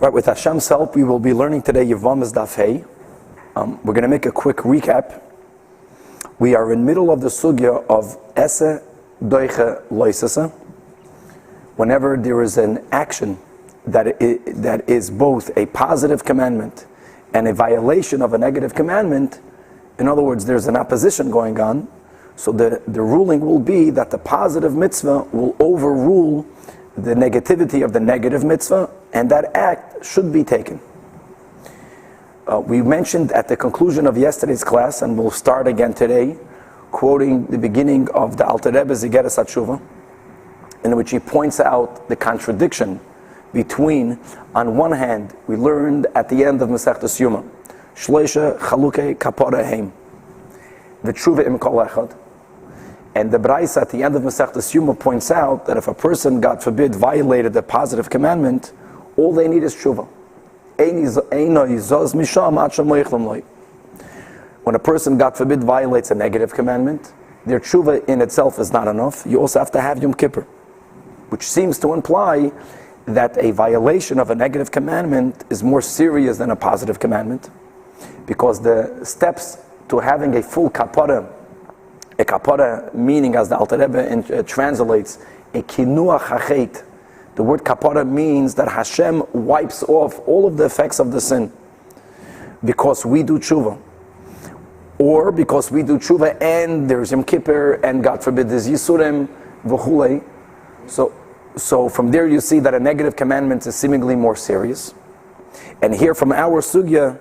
Right, with Hashem's help, we will be learning today Yevamos Daf Hey. We're going to make a quick recap. We are in middle of the sugya of Ese Doiche Loisese. Whenever there is an action that is both a positive commandment and a violation of a negative commandment, in other words, there's an opposition going on, so the ruling will be that the positive mitzvah will overrule the negativity of the negative mitzvah, and that act should be taken. We mentioned at the conclusion of yesterday's class, and we'll start again today, quoting the beginning of the Alter Rebbe's Igeres HaTshuva, in which he points out the contradiction between, on one hand, we learned at the end of Masechtas Yoma, Shloisha Chalukei Kapora Heim, the Tshuva Im Kol Echad. And the Braisa at the end of Masechtas Yoma points out that if a person, God forbid, violated the positive commandment, all they need is tshuva. When a person, God forbid, violates a negative commandment, their tshuva in itself is not enough. You also have to have Yom Kippur, which seems to imply that a violation of a negative commandment is more serious than a positive commandment, because the steps to having a full kapara, a kapara meaning, as the Alter Rebbe translates, a kinuach hachet. The word kapara means that Hashem wipes off all of the effects of the sin because we do tshuva. Or because we do tshuva and there's Yom Kippur and God forbid there's Yisurim v'chulei. So from there you see that a negative commandment is seemingly more serious. And here from our sugya,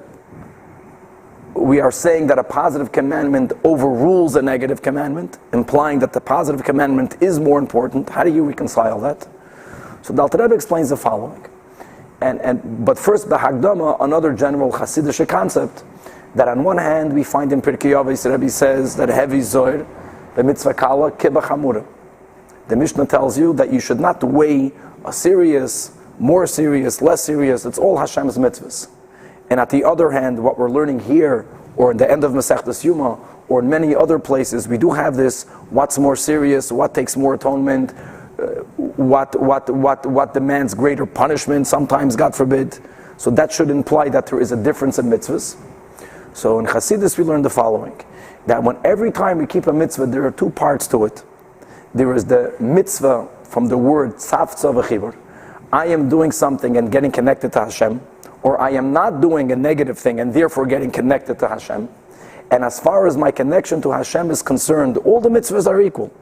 we are saying that a positive commandment overrules a negative commandment, implying that the positive commandment is more important. How do you reconcile that? So the Alter Rebbe explains the following. But first, B'Hagdama, another general Hasidic concept, that on one hand we find in Pirkei Avos, the Rebbe says that heavy zoir, the mitzvah kala, kiba chamura. The Mishnah tells you that you should not weigh a serious, more serious, less serious. It's all Hashem's mitzvahs. And at the other hand, what we're learning here, or in the end of Masechtas Yoma, or in many other places, we do have this: what's more serious, what takes more atonement, what demands greater punishment, sometimes, God forbid. So that should imply that there is a difference in mitzvahs. So in Chassidus we learn the following, that every time we keep a mitzvah, there are two parts to it. There is the mitzvah from the word tzavtza v'chibur. I am doing something and getting connected to Hashem, or I am not doing a negative thing and therefore getting connected to Hashem. And as far as my connection to Hashem is concerned, all the mitzvahs are equal.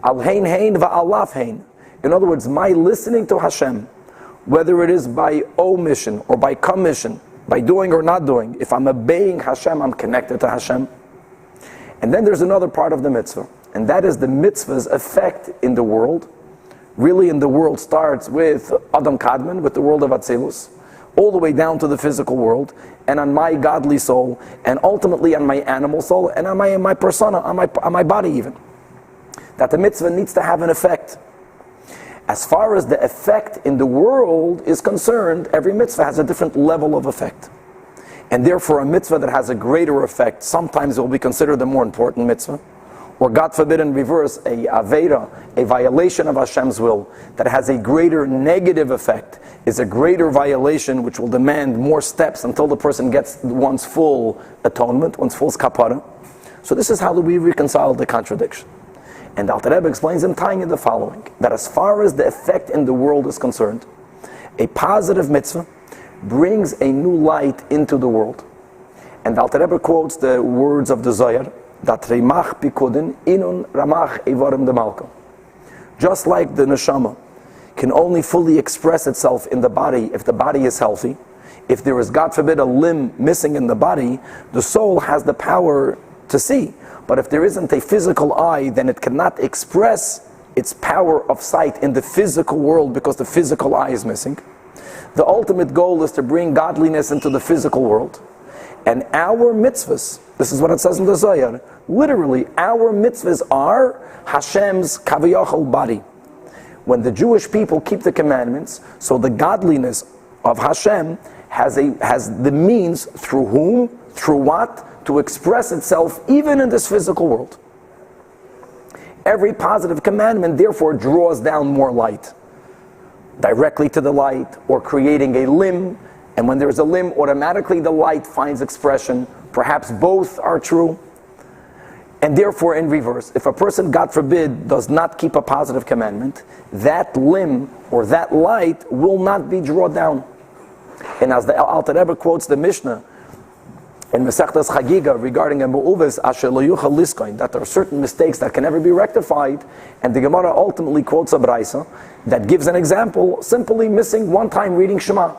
Al hein hein va'al laf hein. In other words, my listening to Hashem, whether it is by omission or by commission, by doing or not doing, if I'm obeying Hashem, I'm connected to Hashem. And then there's another part of the mitzvah, and that is the mitzvah's effect in the world. Really, in the world starts with Adam Kadmon, with the world of Atzilus, all the way down to the physical world, and on my godly soul, and ultimately on my animal soul, and on my persona, on my body even. That the mitzvah needs to have an effect. As far as the effect in the world is concerned, every mitzvah has a different level of effect. And therefore a mitzvah that has a greater effect, sometimes it will be considered the more important mitzvah. Or God forbid in reverse, a avera, a violation of Hashem's will, that has a greater negative effect, is a greater violation which will demand more steps until the person gets one's full atonement, one's full kapara. So this is how we reconcile the contradiction. And Alter Rebbe explains in Tanya the following, that as far as the effect in the world is concerned, a positive mitzvah brings a new light into the world. And Alter Rebbe quotes the words of the Zohar, that Reimach Pikudin Inun Ramach Evarim de Malka. Just like the neshama can only fully express itself in the body if the body is healthy, if there is, God forbid, a limb missing in the body, the soul has the power to see. But if there isn't a physical eye, then it cannot express its power of sight in the physical world because the physical eye is missing. The ultimate goal is to bring godliness into the physical world. And our mitzvahs, this is what it says in the Zohar, literally, our mitzvahs are Hashem's kaviyachol body. When the Jewish people keep the commandments, so the godliness of Hashem has the means through whom, through what, to express itself even in this physical world. Every positive commandment therefore draws down more light. directly to the light or creating a limb, and when there's a limb, automatically the light finds expression. Perhaps both are true. And therefore, in reverse, if a person, God forbid, does not keep a positive commandment, that limb or that light will not be drawn down. And as the Alter Rebbe quotes the Mishnah in Masechtas Chagiga regarding a mu'uves asher lo yuchal liskoin, that there are certain mistakes that can never be rectified, and the Gemara ultimately quotes a Braisa that gives an example, simply missing one time reading Shema.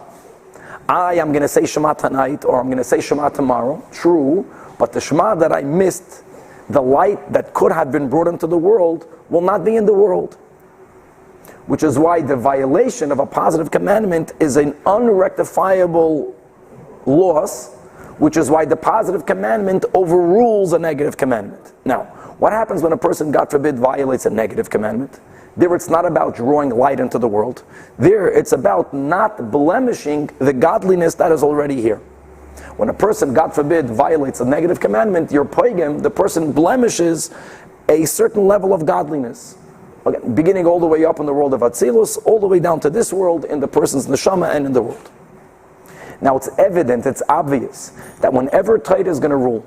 I am going to say Shema tonight, or I'm going to say Shema tomorrow, true, but the Shema that I missed, the light that could have been brought into the world, will not be in the world. Which is why the violation of a positive commandment is an unrectifiable loss, which is why the positive commandment overrules a negative commandment. Now, what happens when a person, God forbid, violates a negative commandment? There it's not about drawing light into the world. There it's about not blemishing the godliness that is already here. When a person, God forbid, violates a negative commandment, you're poigim, the person blemishes a certain level of godliness. Again, beginning all the way up in the world of Atzilus, all the way down to this world, in the person's neshama and in the world. Now it's evident, it's obvious, that whenever Torah is going to rule,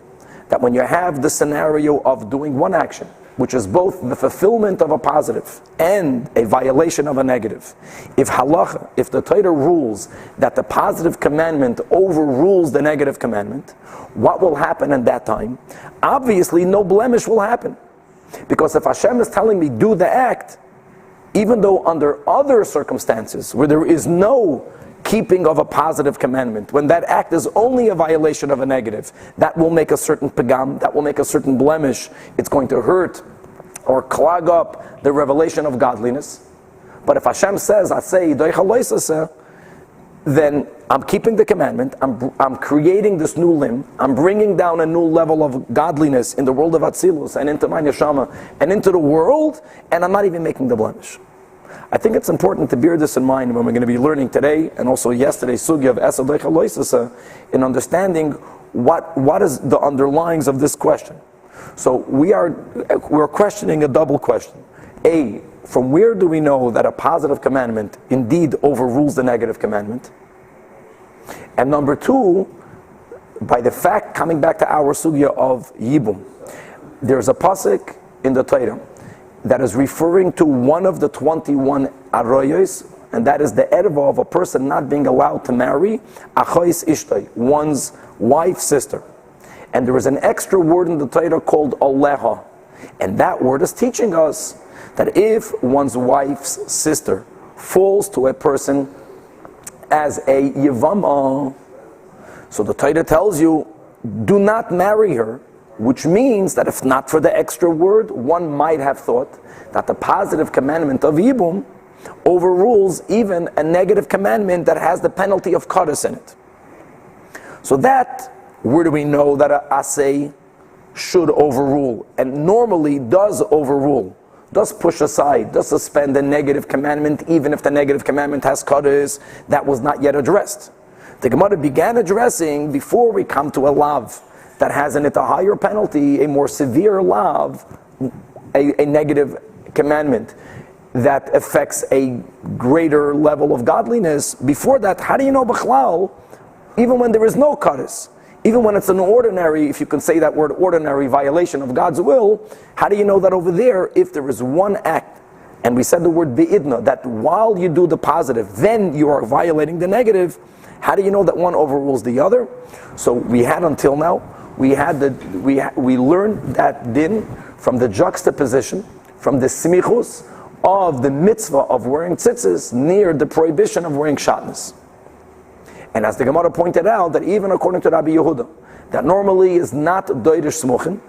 that when you have the scenario of doing one action, which is both the fulfillment of a positive and a violation of a negative, if halacha, if the Torah rules that the positive commandment overrules the negative commandment, what will happen at that time? Obviously no blemish will happen. Because if Hashem is telling me do the act, even though under other circumstances where there is no keeping of a positive commandment, when that act is only a violation of a negative, that will make a certain pagam, that will make a certain blemish, it's going to hurt or clog up the revelation of godliness. But if Hashem says, then I'm keeping the commandment, I'm creating this new limb, I'm bringing down a new level of godliness in the world of Atzilus and into my neshama and into the world, and I'm not even making the blemish. I think it's important to bear this in mind when we're going to be learning today and also yesterday's sugya of Esa Doicha Loisasa, in understanding what is the underlyings of this question. So we're questioning a double question. A, from where do we know that a positive commandment indeed overrules the negative commandment? And number two, by the fact, coming back to our sugya of Yibum, there's a pasuk in the Torah that is referring to one of the 21 aroyos, and that is the erva of a person not being allowed to marry achois ishtay, one's wife's sister. And there is an extra word in the Torah called aleha, and that word is teaching us that if one's wife's sister falls to a person as a Yevamos, so the Torah tells you, do not marry her, which means that if not for the extra word, one might have thought that the positive commandment of Yibum overrules even a negative commandment that has the penalty of Kadas in it. So that, where do we know that a asay should overrule, and normally does overrule, does push aside, does suspend the negative commandment, even if the negative commandment has Kadas that was not yet addressed. The Gemara began addressing, before we come to a lav that has in it a higher penalty, a more severe lav, a negative commandment that affects a greater level of godliness. Before that, how do you know b'chlal, even when there is no kares, even when it's an ordinary, if you can say that word, ordinary violation of God's will, how do you know that over there, if there is one act, and we said the word bi'idna, that while you do the positive, then you are violating the negative, how do you know that one overrules the other? So we had until now, we learned that din from the juxtaposition, from the smichus of the mitzvah of wearing tzitzis near the prohibition of wearing shatnez. And as the Gemara pointed out, that even according to Rabbi Yehuda, that normally is not doirish smuchin,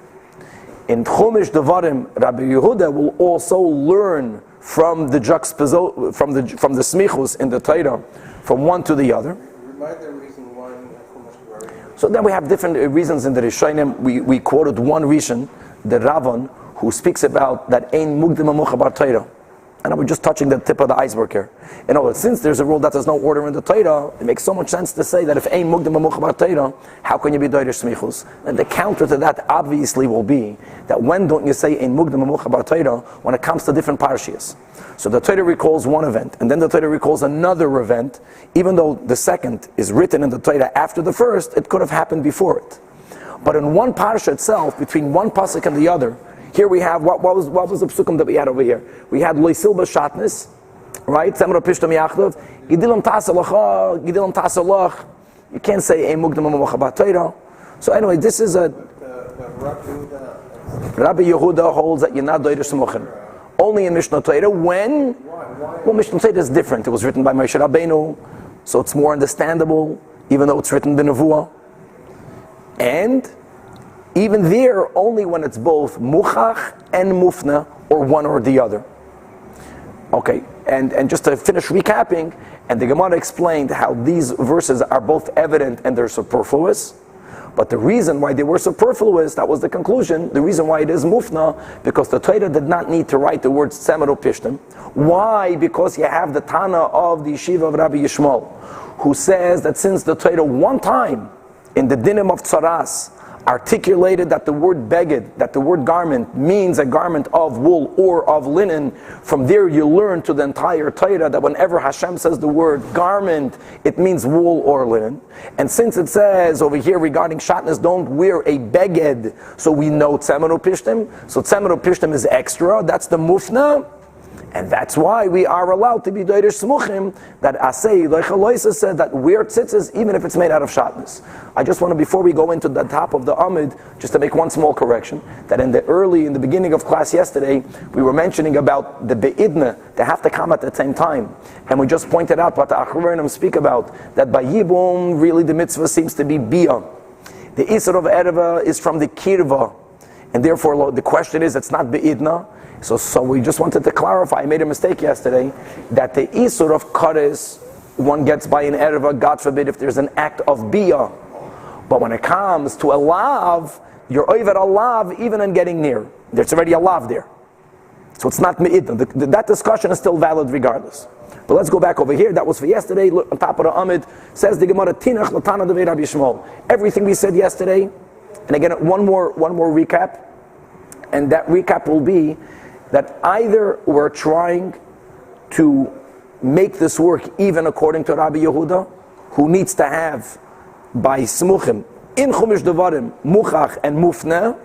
in Chumash Devarim, Rabbi Yehuda will also learn from the juxtaposition, from the smichus in the Torah, from one to the other. Remind the reason why Chumash Devarim. So then we have different reasons in the Rishonim. We quoted one Rishon, the Ravan, who speaks about that ein mugdima muchabar Torah, And we're just touching the tip of the iceberg here. In other words, since there's a rule that there's no order in the Torah, it makes so much sense to say that if ein mugdam amucha Torah, how can you be doider smichus? And the counter to that obviously will be that when don't you say ein mugdam amucha Torah when it comes to different parshias? So the Torah recalls one event, and then the Torah recalls another event, even though the second is written in the Torah after the first, it could have happened before it. But in one parsha itself, between one pasuk and the other, here we have, what was the psukim that we had over here? We had loisil b'shatnis, right? Semra pishtam yachdav, gidilam tasalacha, gidilam tasalach. You can't say ein mugdam amucha b'Torah. So anyway, this is a... Rabbi Yehuda holds that you're not doider smuchin. Only in Mishnah Torah. When? Well, Mishnah Torah is different. It was written by Moshe Rabbeinu, so it's more understandable, even though it's written in Nevuah. And even there, only when it's both muchach and mufna, or one or the other. Okay, and just to finish recapping, and the Gemara explained how these verses are both evident and they're superfluous. But the reason why they were superfluous, that was the conclusion, the reason why it is mufna, because the Torah did not need to write the words tzemer pishtim. Why? Because you have the Tana of the Yeshiva of Rabbi Yishmael, who says that since the Torah one time, in the dinim of tzaras, articulated that the word beged, that the word garment, means a garment of wool or of linen. From there you learn to the entire Torah that whenever Hashem says the word garment, it means wool or linen. And since it says over here regarding shatnez, don't wear a beged, so we know tzemeru pishtim. So tzemeru pishtim is extra, that's the mufna. And that's why we are allowed to be doider smuchim, that asay loichaloisa said that wear tzitzis even if it's made out of shatnez. I just want to, before we go into the top of the Amid, just to make one small correction, that in the beginning of class yesterday, we were mentioning about the be'idna, they have to come at the same time. And we just pointed out what the Achronim speak about, that by Yibum, really the mitzvah seems to be biyah. The Isser of Ereva is from the Kirva, and therefore the question is, it's not be'idna. So we just wanted to clarify, I made a mistake yesterday, that the Isur of Kares, one gets by an Ereva, God forbid, if there's an act of Biyah. But when it comes to a Lav, you're over a Lav even in getting near. There's already a Lav there. So it's not Me'idna. That discussion is still valid regardless. But let's go back over here. That was for yesterday. Look, on top of the Amid, says the Gemara, Tinach Latana Devei Rabbi Yishmael. Everything we said yesterday, and again, one more recap, and that recap will be that either we're trying to make this work even according to Rabbi Yehuda, who needs to have by smuchim in chumash devarim muchach and mufna,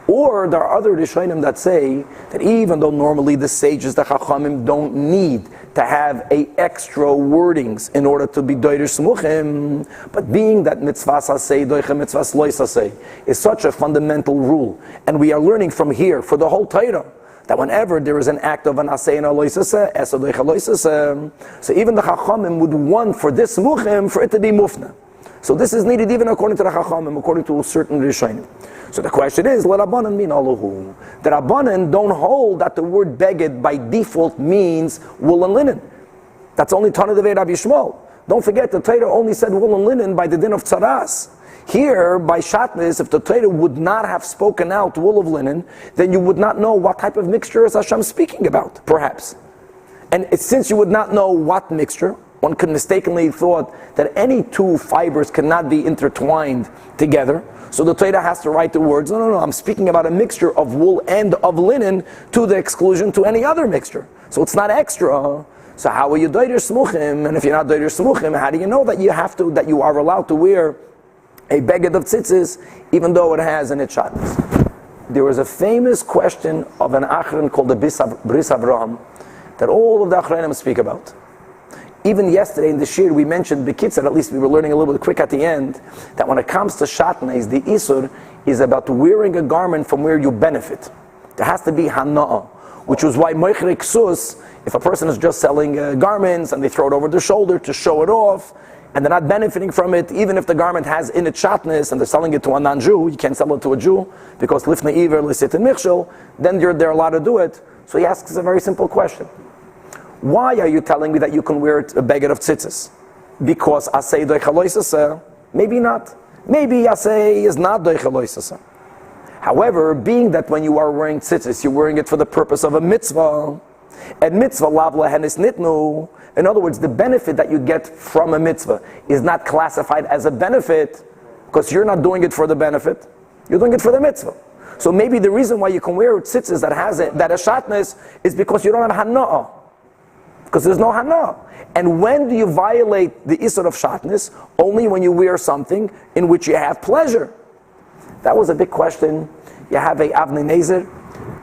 or there are other rishonim that say that even though normally the sages, the chachamim, don't need to have a extra wordings in order to be doider smuchim, but being that mitzvahs asay doichem mitzvahs lois asay is such a fundamental rule, and we are learning from here for the whole Torah, that whenever there is an act of an asay and a loisase, so even the chachamim would want for this muchim for it to be mufna. So this is needed even according to the chachamim, according to certain rishonim. So the question is, let Rabbanan mean Allahu? The Rabbanan don't hold that the word beged by default means wool and linen. That's only Tana Devei Rabbi Yishmael. Don't forget, the Torah only said wool and linen by the din of tzaras. Here, by shatnez, if the Torah would not have spoken out wool of linen, then you would not know what type of mixture is Hashem speaking about, perhaps. And since you would not know what mixture, one could mistakenly thought that any two fibers cannot be intertwined together. So the Torah has to write the words, no, I'm speaking about a mixture of wool and of linen to the exclusion to any other mixture. So it's not extra. So how are you doider smuchim? And if you're not doider smuchim, how do you know that you are allowed to wear a beged of tzitzis, even though it has an shatnez? There was a famous question of an achron called the Bris Avraham that all of the achronim speak about. Even yesterday in the shir we mentioned Bekitzer, at least we were learning a little bit quick at the end, that when it comes to shatnez, the isur is about wearing a garment from where you benefit. There has to be hana'ah, which was why moichrei ksus, if a person is just selling garments and they throw it over their shoulder to show it off, and they're not benefiting from it, even if the garment has in it shatnez and they're selling it to a non-Jew, you can't sell it to a Jew, because lifnei iver lisit and michshel, then they're allowed to do it. So he asks a very simple question. Why are you telling me that you can wear a beged of tzitzis? Because asay doichaloisasa? Maybe not. Maybe asay is not doichaloisasa. However, being that when you are wearing tzitzis, you're wearing it for the purpose of a mitzvah, And mitzvah lav lehenis nitnu. In other words, the benefit that you get from a mitzvah is not classified as a benefit because you're not doing it for the benefit. You're doing it for the mitzvah. So maybe the reason why you can wear tzitzis that has a shatnez is because you don't have hana'ah. Because there's no hana'ah. And when do you violate the isur of shatnez? Only when you wear something in which you have pleasure. That was a big question. You have a Avnei Nezer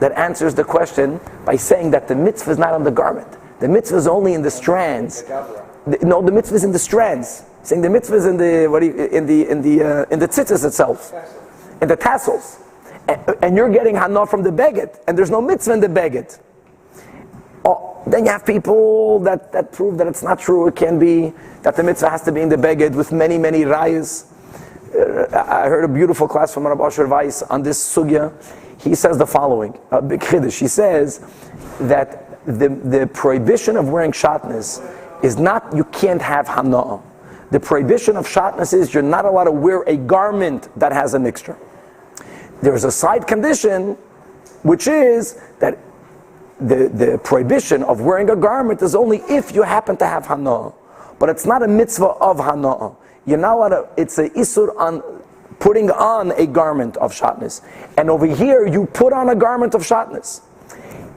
that answers the question by saying that the mitzvah is not on the garment. The mitzvah is only in the strands. No, the mitzvah is in the strands. Saying the mitzvah is in the tzitzis itself, in the tassels, and you're getting hana from the beged, and there's no mitzvah in the beged. Oh, then you have people that prove that it's not true. It can be that the mitzvah has to be in the beged with many rayas. I heard a beautiful class from Rabbi Asher Weiss on this sugya. He says the following, a big chiddush. He says that the prohibition of wearing shatnez is not, you can't have hana'ah. The prohibition of shatnez is you're not allowed to wear a garment that has a mixture. There's a side condition, which is that the prohibition of wearing a garment is only if you happen to have hana'ah. But it's not a mitzvah of hana'ah. You're not allowed to, it's a isur on putting on a garment of shatnez. And over here, you put on a garment of shatnez.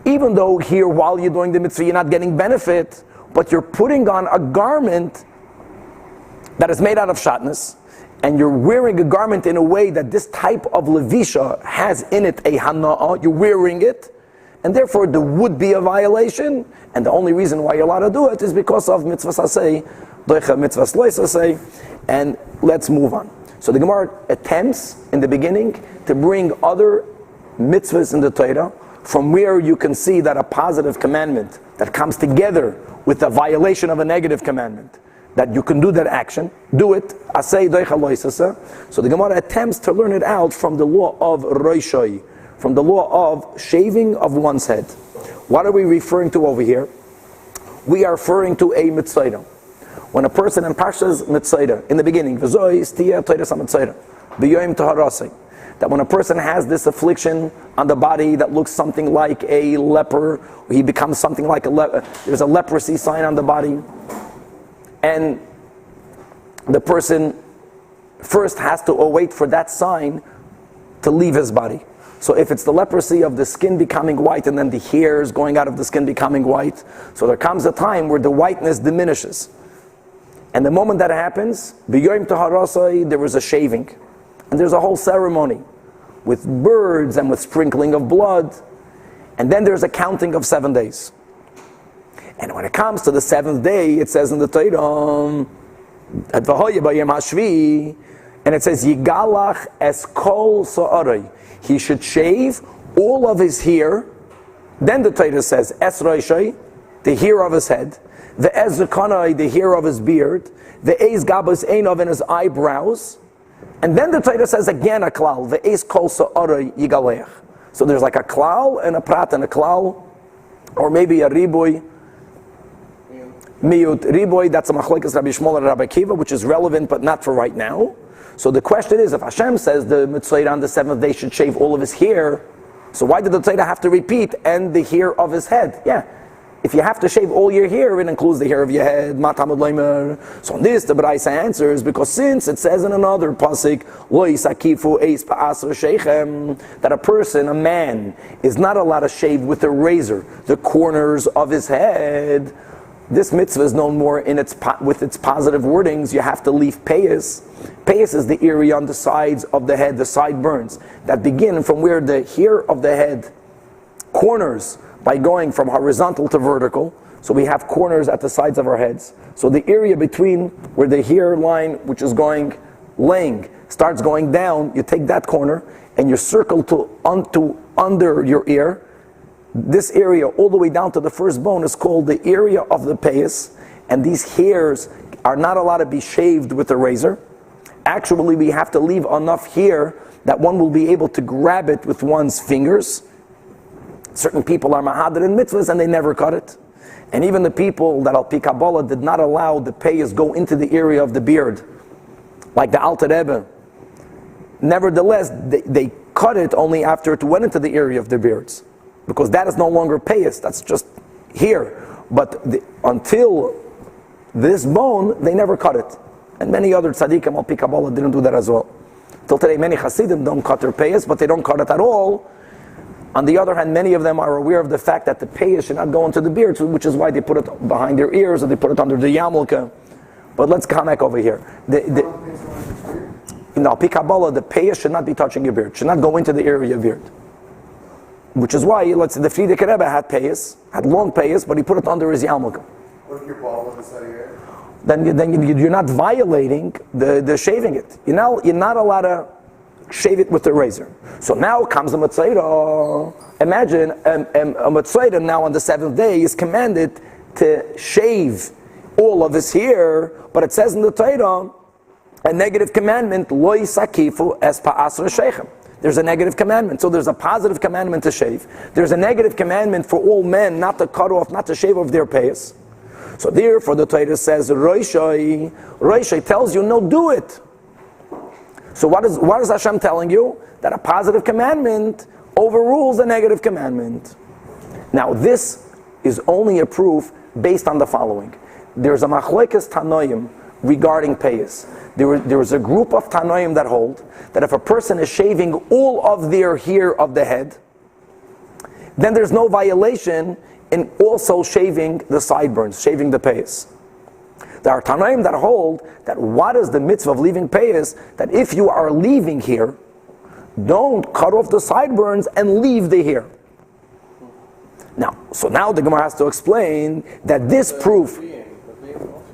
Even though here, while you're doing the mitzvah, you're not getting benefit, but you're putting on a garment that is made out of shatnez, and you're wearing a garment in a way that this type of levisha has in it a hana'ah, you're wearing it, and therefore there would be a violation, and the only reason why you're allowed to do it is because of mitzvah sasei, doicha mitzvah sloi sasei, and let's move on. So the Gemara attempts in the beginning to bring other mitzvahs in the Torah from where you can see that a positive commandment that comes together with a violation of a negative commandment, that you can do that action, do it, asay doicha loisasa. So the Gemara attempts to learn it out from the law of roishoi, from the law of shaving of one's head. What are we referring to over here? We are referring to a mitzvah. When a person in Parshas Mitzvah, in the beginning, that when a person has this affliction on the body that looks something like a leper, or he becomes something like a leper, there's a leprosy sign on the body, and the person first has to await for that sign to leave his body. So if it's the leprosy of the skin becoming white and then the hairs going out of the skin becoming white, so there comes a time where the whiteness diminishes. And the moment that happens, b'yoyim taharasai, there was a shaving. And there's a whole ceremony with birds and with sprinkling of blood. And then there's a counting of 7 days. And when it comes to the 7th day, it says in the Torah, and it says, Yigalach es kol sa'arai. He should shave all of his hair. Then the Torah says, es roishai, the hair of his head. The ez zakanai, the hair of his beard. The eis gabas einov, in his eyebrows. And then the Torah says again a klal, the eis kol sa'arai yigalech. So there's like a klal and a prat and a klal, or maybe a riboy. Miyut riboy, that's a machlekes Rabbi Shmuel and Rabbi Akiva, which is relevant but not for right now. So the question is, if Hashem says the mitzvah on the 7th day should shave all of his hair, so why did the Torah have to repeat and the hair of his head? Yeah. If you have to shave all your hair, it includes the hair of your head. So on this, the Braisa answers, because since it says in another pasuk, that a person, a man, is not allowed to shave with a razor the corners of his head, this mitzvah is known more in with its positive wordings. You have to leave payas. Payas is the area on the sides of the head, the sideburns, that begin from where the hair of the head corners by going from horizontal to vertical. So we have corners at the sides of our heads. So the area between where the hair line, which is laying, starts going down, you take that corner and you circle to under your ear. This area all the way down to the first bone is called the area of the payas, and these hairs are not allowed to be shaved with a razor. Actually, we have to leave enough hair that one will be able to grab it with one's fingers. Certain people are mahadir in mitzvahs and they never cut it. And even the people that al pi Kabbalah did not allow the payas go into the area of the beard, like the Alter Rebbe. Nevertheless, they cut it only after it went into the area of the beards, because that is no longer payas, that's just here. But until this bone, they never cut it. And many other tzaddikim al pi Kabbalah didn't do that as well. Till today, many Hasidim don't cut their payas, but they don't cut it at all. On the other hand, many of them are aware of the fact that the payas should not go into the beard, which is why they put it behind their ears or they put it under the yarmulke. But let's come back over here. In al pi Kabbalah, the payas should not be touching your beard, should not go into the area of your beard. Which is why, let's say, the Frierdiker Rebbe had payas, had long payas, but he put it under his yarmulke. What if you're bald on the side of your head? Then you're not violating the shaving it. You're not allowed to shave it with the razor. So now comes the Matzayra. Imagine a Matzayra now on the seventh day is commanded to shave all of his hair, but it says in the Torah, a negative commandment, lo yisakifu es pa'asra sheichem. There's a negative commandment. So there's a positive commandment to shave. There's a negative commandment for all men not to cut off, not to shave off their payas. So therefore the Torah says, Roishai tells you, no, do it. So what is Hashem telling you? That a positive commandment overrules a negative commandment. Now this is only a proof based on the following. There's a machlekes tanoim regarding payas. There is a group of tanoim that hold that if a person is shaving all of their hair of the head, then there's no violation in also shaving the sideburns, shaving the payas. There are tanoim that hold that what is the mitzvah of leaving payas, that if you are leaving here, don't cut off the sideburns and leave the hair. Now the Gemara has to explain that this proof,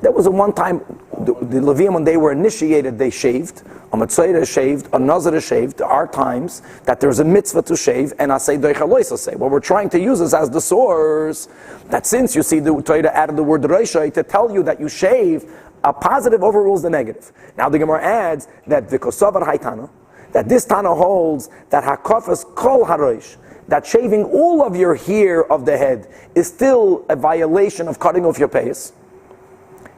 there was a one time, the Levium, when they were initiated, they shaved. A Matzayra shaved, a Nazir shaved. There are times that there's a mitzvah to shave, and I say doichalois say. What we're trying to use is as the source, that since you see the Torah added the word reishai to tell you that you shave, a positive overrules the negative. Now the Gemara adds that v'kosavar haitana, that this Tana holds that hakafas kol haroish, that shaving all of your hair of the head is still a violation of cutting off your payas.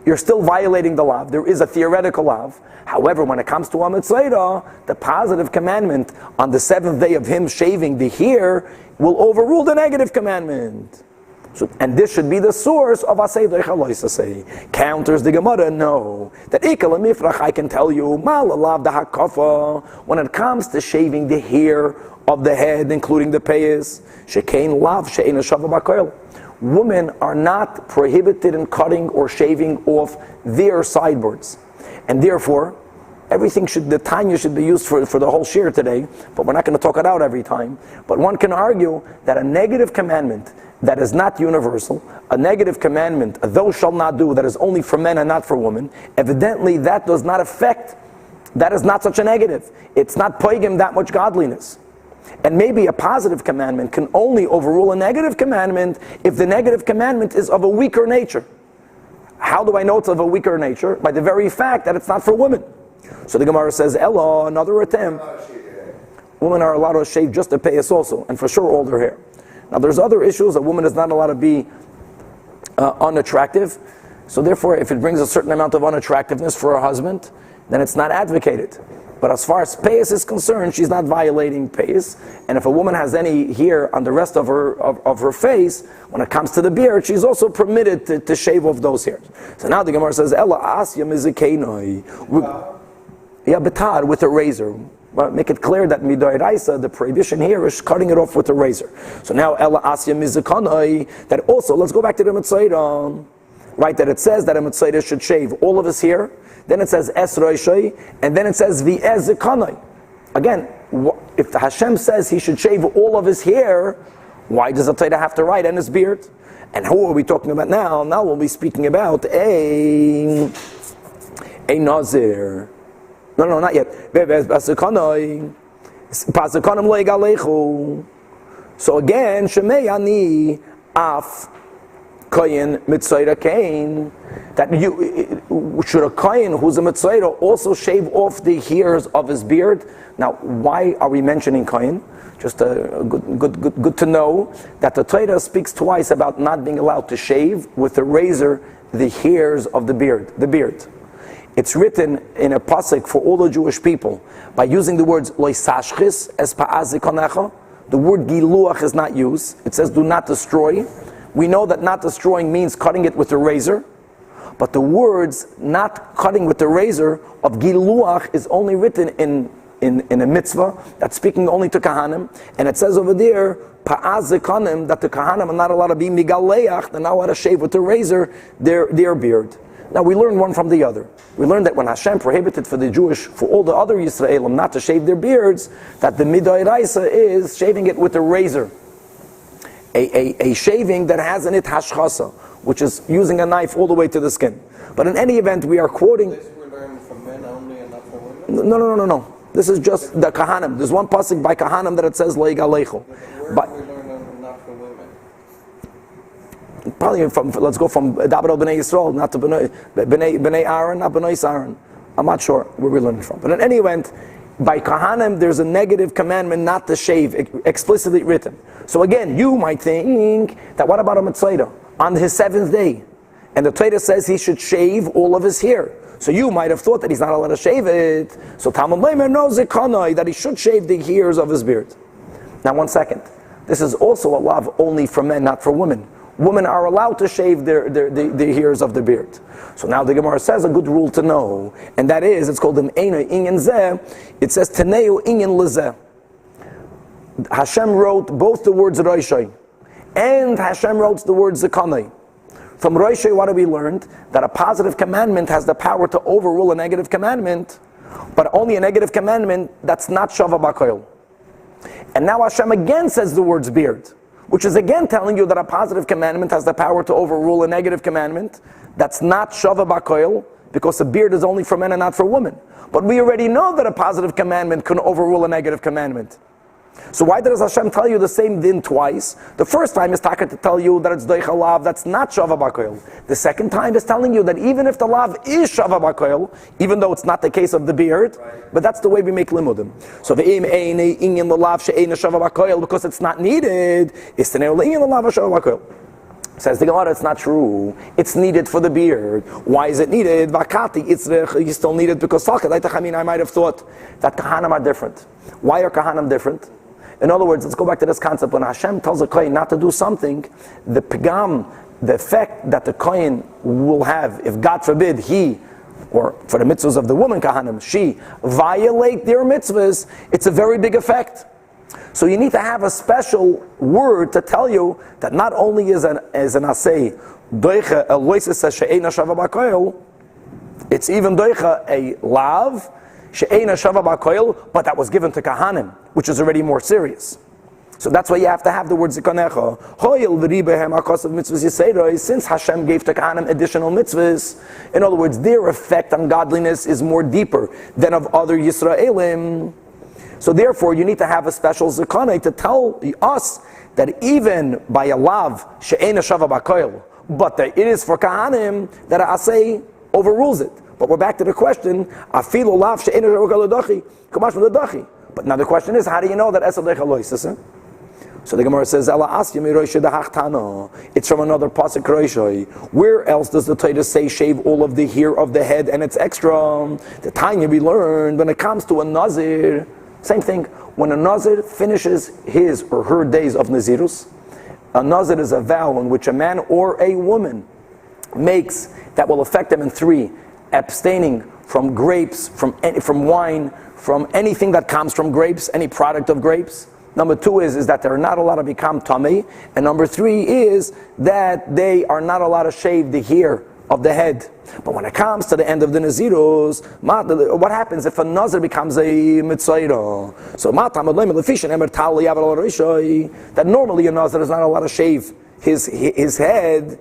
You're still violating the law. There is a theoretical law. However, when it comes to a mitzvah, the positive commandment on the seventh day of him shaving the hair will overrule the negative commandment. So, and this should be the source of Asay Doichalois Asay. Counters the Gemara, no. That Ikal Mifrach, I can tell you, Malalav the Hakafa, when it comes to shaving the hair of the head, including the payas, Shekain Lav, She'en Shava Bakoil. Women are not prohibited in cutting or shaving off their sideburns. And therefore, the Tanya should be used for the whole shir today, but we're not going to talk it out every time. But one can argue that a negative commandment that is not universal, a negative commandment, a thou shalt not do, that is only for men and not for women, evidently that does not affect, that is not such a negative. It's not poigim that much godliness. And maybe a positive commandment can only overrule a negative commandment if the negative commandment is of a weaker nature. How do I know it's of a weaker nature? By the very fact that it's not for women. So the Gemara says, Ella, another attempt. Women are allowed to shave just the payas also, and for sure all their hair. Now there's other issues. A woman is not allowed to be unattractive. So therefore, if it brings a certain amount of unattractiveness for her husband, then it's not advocated. But as far as payas is concerned, she's not violating payas. And if a woman has any hair on the rest of her face, when it comes to the beard, she's also permitted to shave off those hairs. So now the Gemara says, Ella asya mizikenoi. Yeah, betad, with a razor. But make it clear that midoiraisa, the prohibition here is cutting it off with a razor. So now Ella asya mizikenoi, that also, let's go back to the Mitzayra, right, that it says that a Mitzayra should shave all of his hair. Then it says es roishai, and then it says v'ez zikanai. Again, if Hashem says he should shave all of his hair, why does the Torah have to write and his beard? And who are we talking about now? Now we'll be speaking about a nazir. No, not yet. So again, shemei ani af koyin mitzayra kain. That should a kohen who's a mitzayra also shave off the hairs of his beard? Now, why are we mentioning kohen? Just good to know that the Torah speaks twice about not being allowed to shave with a razor the hairs of the beard. It's written in a pasuk for all the Jewish people by using the words loisashchis es pa'az zikonecha. The word giluach is not used. It says do not destroy. we know that not destroying means cutting it with a razor, but the words not cutting with the razor of giluach is only written in a mitzvah that's speaking only to kahanim, and it says over there pa'az zekanim that the kahanim are not allowed to be migaleach, they're not allowed to shave with the razor their beard. Now we learn one from the other. We learned that when Hashem prohibited for all the other Yisraelim not to shave their beards, that the midoiraisa is shaving it with a razor, a shaving that has in it hashchasa, which is using a knife all the way to the skin. But in any event, we are quoting. This we learn from men only and not from women? No. This is just the kahanim. There's one pasuk by kahanim that it says leig alecho. Where do we learn not from women? Probably let's go from Dabar B'nai Yisrael, not to B'nai Aaron, not B'nai Aaron. I'm not sure where we learned it from. But in any event, by kahanim, there's a negative commandment not to shave, explicitly written. So again, you might think that what about a mitzvah on his 7th day? And the Torah says he should shave all of his hair. So you might have thought that he's not allowed to shave it. So Talmud Leimer knows that he should shave the hairs of his beard. Now 1 second. This is also a law only for men, not for women. Women are allowed to shave the hairs of the beard. So now the Gemara says a good rule to know, and that is, it's called an Eina Inyan Zeh. It says Teneu Inyan Lezeh. Hashem wrote both the words Roshai, and Hashem wrote the words Zekanai. From Roshai, what have we learned? That a positive commandment has the power to overrule a negative commandment, but only a negative commandment that's not Shava Bakoil. And now Hashem again says the words beard, which is again telling you that a positive commandment has the power to overrule a negative commandment that's not Shava Bakoil, because a beard is only for men and not for women. But we already know that a positive commandment can overrule a negative commandment. So why does Hashem tell you the same din twice? The first time is taka to tell you that it's doicha lav, that's not shava bakoil. The second time is telling you that even if the lav is shava bakoil, even though it's not the case of the beard, but that's the way we make limudim. So ve'im ein inyan lav she'eina shava bakoil, because it's not needed, is teneu inyan lav shava bakoil. Says the Gemara, it's not true. It's needed for the beard. Why is it needed? Vakati, you still need it because I might have thought that kahanim are different. Why are kahanim different? In other words, let's go back to this concept. When Hashem tells a kohen not to do something, the pigam, the effect that the kohen will have, if God forbid he, or for the mitzvahs of the woman kahanim, she violate their mitzvahs, it's a very big effect. So you need to have a special word to tell you that not only is an asay doicha eloises she'eina shava bakoil, it's even doicha a lav she'eina shava bakoil, but that was given to kahanim, which is already more serious. So that's why you have to have the word zikanecha. Hoyel v'ribehem akasav mitzvahs yiseiroi, since Hashem gave to kahanim additional mitzvahs. In other words, their effect on godliness is more deeper than of other Yisraelim. So therefore, you need to have a special zikaneh to tell us that even by a lav she'eina shava bakoil, but that it is for kahanim, that asay overrules it. But we're back to the question: afilu lav she'eina shava bakoil l'dachi, kamash l'dachi. But now the question is, how do you know that esad lecha lois? So the Gemara says, "Ela asya miroisha dahachtana." It's from another pasuk roishai. Where else does the Torah say shave all of the hair of the head and it's extra? The Tanya we learned when it comes to a nazir. Same thing, when a Nazir finishes his or her days of Nazirus, a Nazir is a vow in which a man or a woman makes that will affect them in 3: abstaining from grapes, from wine, from anything that comes from grapes, any product of grapes. Number 2 is that they're not allowed to become tamei, and number 3 is that they are not allowed to shave the hair of the head. But when it comes to the end of the Nazirus, what happens if a Nazir becomes a Mitzayra? So that normally a Nazir is not allowed to shave his head.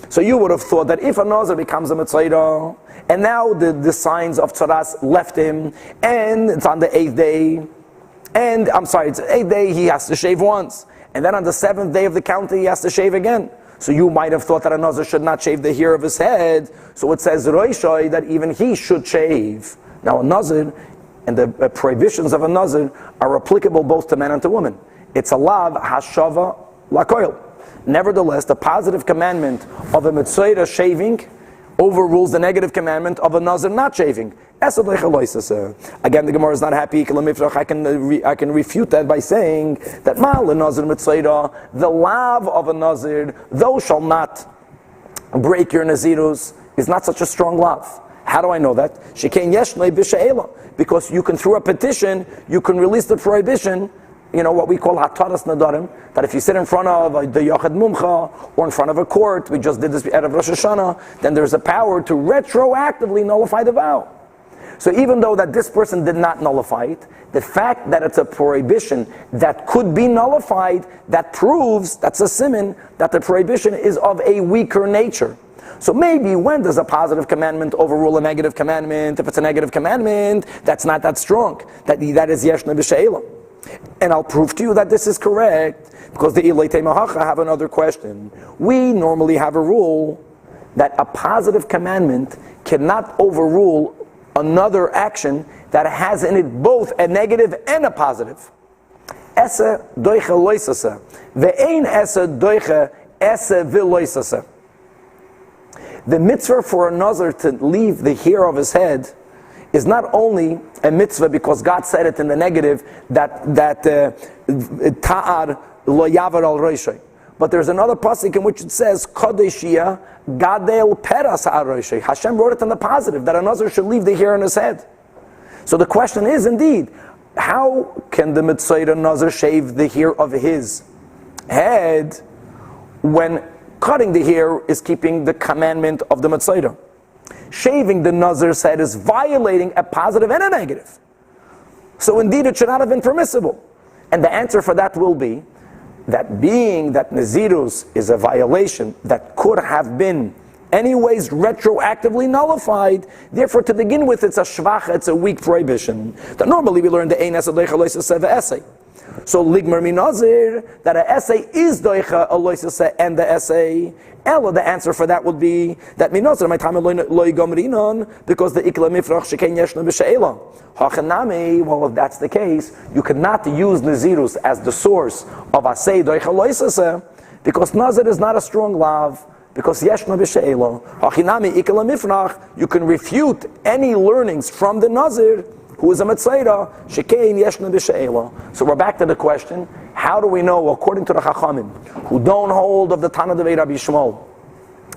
So you would have thought that if a Nazir becomes a Mitzayra, and now the signs of Tzaras left him, and it's on the 8th day, it's the 8th day, he has to shave once. And then on the 7th day of the counting, he has to shave again. So you might have thought that a Nazir should not shave the hair of his head. So it says Roishai that even he should shave. Now a Nazir and the prohibitions of a Nazir are applicable both to men and to women. It's a lav hashava lakoil. Nevertheless, the positive commandment of a mitzvah shaving overrules the negative commandment of a nazir not shaving. Again, the Gemara is not happy. I can refute that by saying that the lav of a nazir, thou shall not break your nazirus, is not such a strong lav. How do I know that? Because you can, through a petition, you can release the prohibition, what we call hataras nadarim, that if you sit in front of the Yachad Mumcha or in front of a court, we just did this at Rosh Hashanah, then there's a power to retroactively nullify the vow. So even though that this person did not nullify it, the fact that it's a prohibition that could be nullified, that proves, that's a siman, that the prohibition is of a weaker nature. So maybe when does a positive commandment overrule a negative commandment? If it's a negative commandment, that's not that strong. That is yeshna b'she'ela. And I'll prove to you that this is correct, because the Ilay Teimahacha have another question. We normally have a rule that a positive commandment cannot overrule another action that has in it both a negative and a positive. Ese doiche loisase. Ve'ein ese doiche ese v'loisase. The mitzvah for a nazir to leave the hair of his head is not only a mitzvah because God said it in the negative that ta'ar lo yavar al roishay, but there's another pasuk in which it says kodeshia gadel peras al roishay. Hashem wrote it in the positive that a nazir should leave the hair on his head. So the question is indeed, how can the mitzvah nazir shave the hair of his head when cutting the hair is keeping the commandment of the mitzvah? Shaving the nazir's head is violating a positive and a negative. So indeed it should not have been permissible. And the answer for that will be that being that nazirus is a violation that could have been anyways retroactively nullified, therefore to begin with it's a shvacha, it's a weak prohibition. That normally we learn the ein esed leicha loisase essay. So ligmar mi nazir, that a essay is doicha a loisase and the essay. Ella, the answer for that would be that minazir my time loy gomrinon, because the ikla mifrach sheken yeshna b'she'ela. Hachanami, well, if that's the case, you cannot use nazirus as the source of asay doicha loisase, because nazir is not a strong lav, because yeshna b'she'ela. Hachanami ikla mifrach, you can refute any learnings from the nazir who is a Metzayra, Shekein Yeshna B'She'ela. So we're back to the question, how do we know, according to the Chachamim, who don't hold of the Tana Devei Rabbi Shmuel,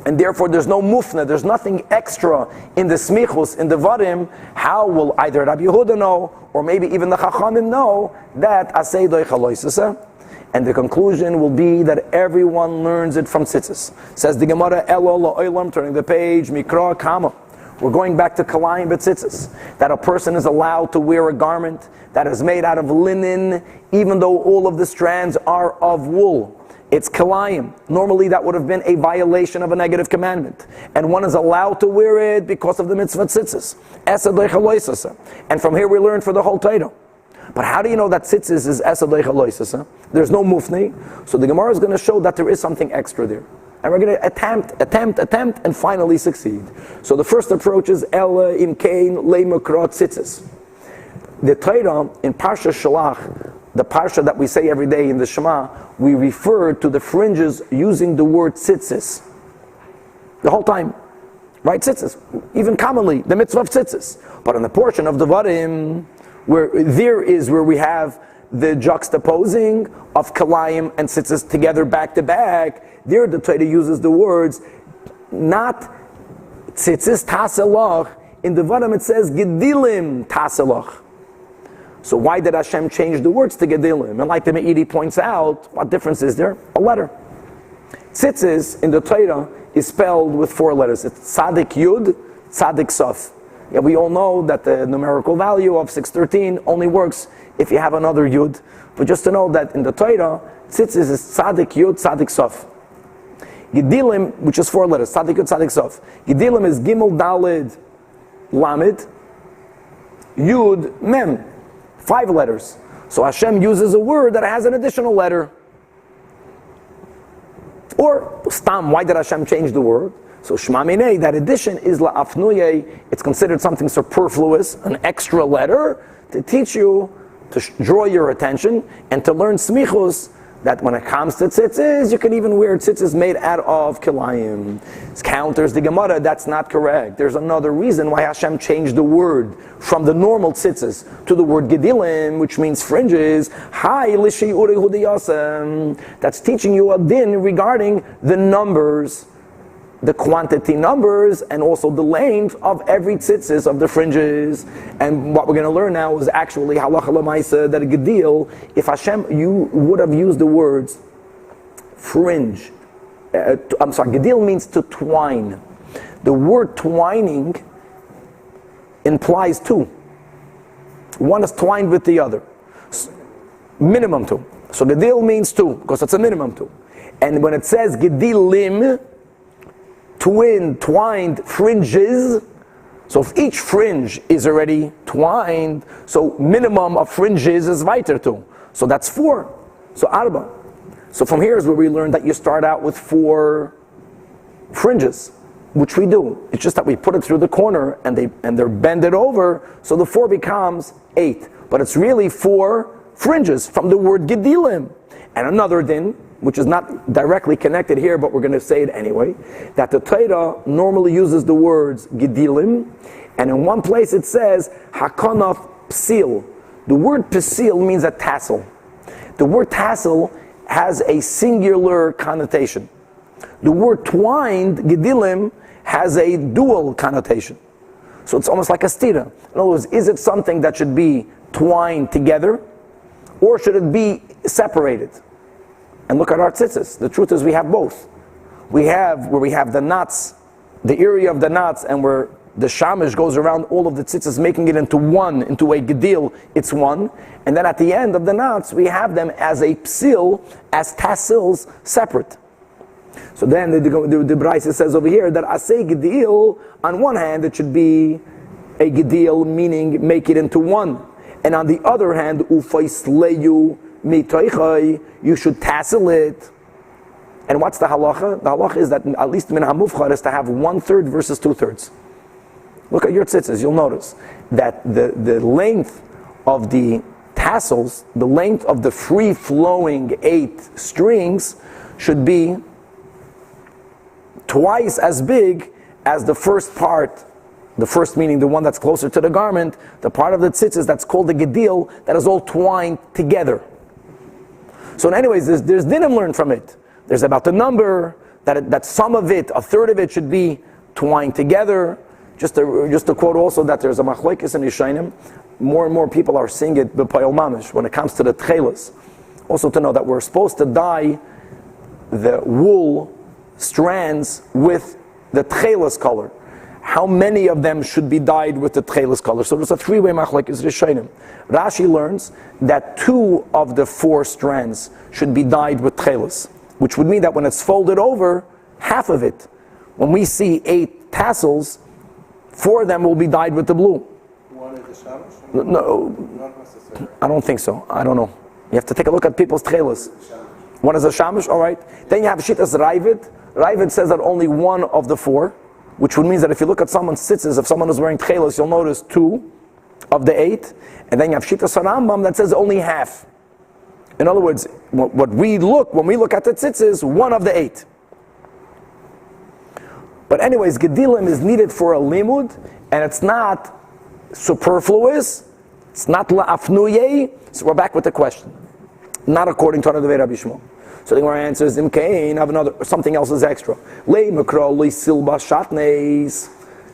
and therefore there's no mufna, there's nothing extra in the smichus, in the varim, how will either Rabbi Yehuda know, or maybe even the Chachamim know, that Asei Doicha Loisese? And the conclusion will be that everyone learns it from tzitzis. Says the Gemara, Elo La'olam, turning the page, Mikra Kama. We're going back to kalayim b'tzitzis, that a person is allowed to wear a garment that is made out of linen, even though all of the strands are of wool. It's kalayim. Normally that would have been a violation of a negative commandment. And one is allowed to wear it because of the mitzvah tzitzis. Esed leicha loisase. And from here we learn for the whole Torah. But how do you know that tzitzis is esed leicha loisase? There's no mufni. So the Gemara is going to show that there is something extra there. And we're going to attempt, and finally succeed. So the first approach is Ela Imkein Leimakrot Tzitzis. The Torah in Parsha Shalach, the Parsha that we say every day in the Shema, we refer to the fringes using the word tzitzis. The whole time. Right? Tzitzis. Even commonly, the mitzvah of tzitzis. But in the portion of the Varim, where we have the juxtaposing of kalayim and tzitzis together back to back, there the Torah uses the words, not tzitzis taselach. In the Varim it says gedilim taselach. So why did Hashem change the words to gedilim? And like the Meiri points out, what difference is there? A letter. Tzitzis in the Torah is spelled with 4 letters. It's tzadik yud, tzadik sof. Yeah, we all know that the numerical value of 613 only works if you have another yud. But just to know that in the Torah, tzitzis is tzadik yud, tzadik sof. Gedilim, which is 4 letters, tzadik yud, tzadik sof. Gedilim is gimel, dalid, lamed, yud, mem. 5 letters. So Hashem uses a word that has an additional letter. Or stam, why did Hashem change the word? So Shema Minei, that addition is la'afnuye, it's considered something superfluous, an extra letter, to teach you, to draw your attention, and to learn smichus, that when it comes to tzitzis, you can even wear tzitzis made out of kilayim. It counters the Gemara, that's not correct. There's another reason why Hashem changed the word from the normal tzitzis to the word gedilim, which means fringes. That's teaching you a din regarding the numbers, the quantity numbers, and also the length of every tzitzis of the fringes. And what we're going to learn now is actually halacha l'maisa that a gedil, if Hashem, you would have used the words fringe. Gedil means to twine. The word twining implies two. One is twined with the other. Minimum two. So gedil means two, because it's a minimum two. And when it says gedilim, twined fringes, so if each fringe is already twined, so minimum of fringes is weiter too. So that's 4. So arba. So from here is where we learn that you start out with 4 fringes, which we do. It's just that we put it through the corner and they're bended over, so the 4 becomes 8. But it's really 4 fringes from the word gedilim. And another din, which is not directly connected here, but we're going to say it anyway, that the Torah normally uses the words gedilim, and in one place it says hakanaf psil. The word psil means a tassel. The word tassel has a singular connotation. The word twined, gedilim, has a dual connotation. So it's almost like a stira. In other words, is it something that should be twined together, or should it be separated? And look at our tzitzis. The truth is we have both. We have where we have the knots, the area of the knots, and where the shamish goes around all of the tzitzis, making it into one, into a gedil, it's one. And then at the end of the knots, we have them as a psil, as tassels, separate. So then the Braisa says over here that asay gedil, on one hand it should be a gedil, meaning make it into one. And on the other hand, ufaisleyu, you should tassel it. And what's the halacha? The halacha is that at least min hamufchar is to have 1/3 versus 2/3. Look at your tzitzis, you'll notice that the length of the tassels, the length of the free-flowing 8 strings should be twice as big as the first part. The first meaning the one that's closer to the garment, the part of the tzitzis that's called the gedil, that is all twined together. So anyways, there's dinim learned from it. There's about the number, that some of it, 1/3 of it should be twined together. Just to quote also that there's a machlokes in Yishainim. More and more people are seeing it b'payil mamish when it comes to the tchelas. Also to know that we're supposed to dye the wool strands with the tchelas color. How many of them should be dyed with the tchelas color? So there's a 3-way machlokes Rishonim. Rashi learns that 2 of the 4 strands should be dyed with tchelas, which would mean that when it's folded over, half of it, when we see 8 tassels, 4 of them will be dyed with the blue. One is the shamash? No, Not necessarily. I don't think so. I don't know. You have to take a look at people's tchelas. One is a shamash, all right. Then you have shittas Ravid. Ravid says that only 1 of the 4, which would mean that if you look at someone's tzitzis, if someone is wearing tchelas, you'll notice 2 of the 8, and then you have Shita Sarambam that says only half. In other words, when we look at the tzitzis, 1 of the 8. But anyways, gedilim is needed for a limud, and it's not superfluous, it's not la'afnuye, so we're back with the question. Not according to Rabbi Shmuel. So the Gemara answers, Imkain, have another, something else is extra. Lei makro lei silba shatneis,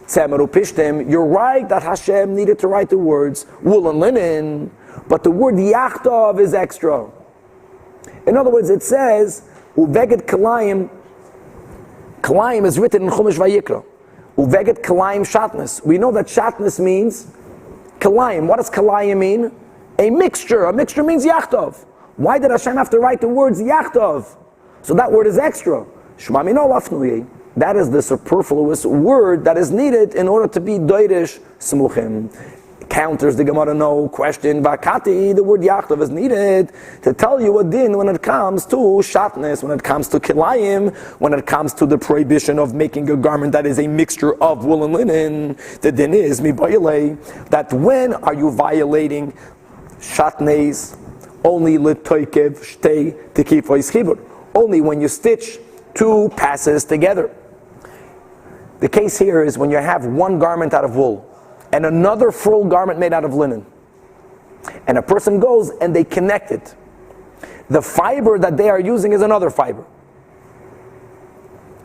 tzemaru pishtim. You're right that Hashem needed to write the words wool and linen, but the word yachtov is extra. In other words, it says, uveget kalayim. Kalayim is written in Chumash Vayikra. Uveget kalayim shatnes. We know that shatnes means kalayim. What does kalayim mean? A mixture. A mixture means yachtov. Why did Hashem have to write the words yachtov? So that word is extra. Shema mino lafnuye. That is the superfluous word that is needed in order to be doirish smuchim. Counters the Gemara, no question. Vakati, the word yachtov is needed to tell you a din when it comes to shatness, when it comes to kilayim, when it comes to the prohibition of making a garment that is a mixture of wool and linen. The din is mibayile, that when are you violating shatnes Only l'toikev shtei tekifois chibur. Only when you stitch two passes together. The case here is when you have one garment out of wool and another full garment made out of linen. And a person goes and they connect it. The fiber that they are using is another fiber.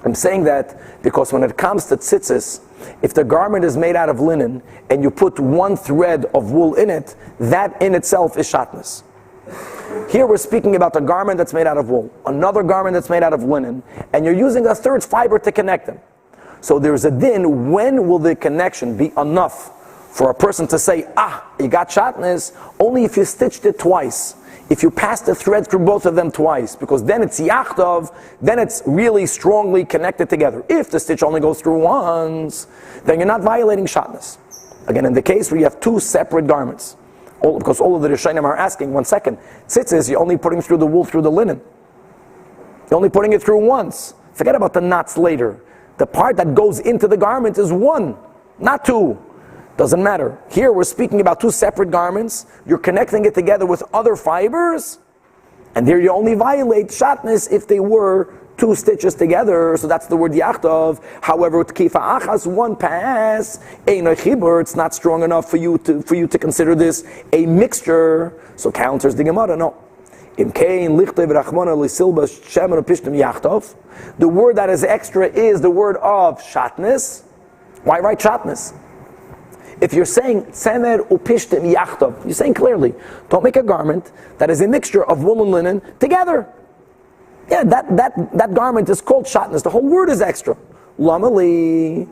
I'm saying that because when it comes to tzitzis, if the garment is made out of linen and you put one thread of wool in it, that in itself is shatnez. Here we're speaking about a garment that's made out of wool, another garment that's made out of linen, and you're using a third fiber to connect them. So there's a din, when will the connection be enough for a person to say, you got shatnez? Only if you stitched it twice. If you pass the thread through both of them twice, because then it's yachtov, then it's really strongly connected together. If the stitch only goes through once, then you're not violating shatnez. Again, in the case where you have two separate garments, because all of the Rishonim are asking, 1 second, tzitzis, you're only putting through the wool through the linen. You're only putting it through once. Forget about the knots later. The part that goes into the garment is one, not two. Doesn't matter. Here we're speaking about two separate garments. You're connecting it together with other fibers. And there you only violate shatnez if they were two stitches together. So that's the word yachtov. However, with kifa achas, one pass, ein chibur, it's not strong enough for you to consider this a mixture. So counters the Gemara, no. The word that is extra is the word of shatnez. Why write shatnez? If you're saying tzemer upishtim yachtov, you're saying clearly, don't make a garment that is a mixture of wool and linen together. Yeah, that garment is called shatnez. The whole word is extra. Lamali.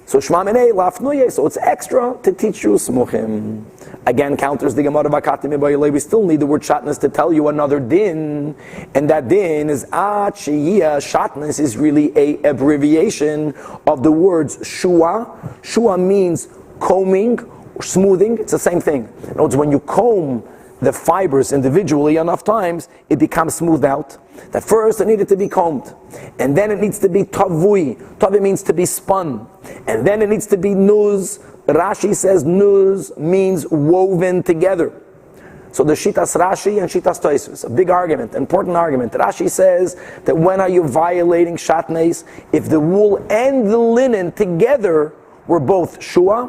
So shma minei lafnuye. So it's extra to teach you smuchim. Again, counters the Gemara Vakatim Ibayilei. We still need the word shatnez to tell you another din, and that din is shiyah. Shatnez is really a abbreviation of the words shua. Shua means combing or smoothing. It's the same thing. In other words, when you comb the fibers individually enough times, it becomes smoothed out. That first it needed to be combed, and then it needs to be tavui. Tavi means to be spun, and then it needs to be nuz. Rashi says nuz means woven together. So the Shitas Rashi and Shitas Tosfos, a big argument, important argument. Rashi says that when are you violating shatnez? If the wool and the linen together were both shua,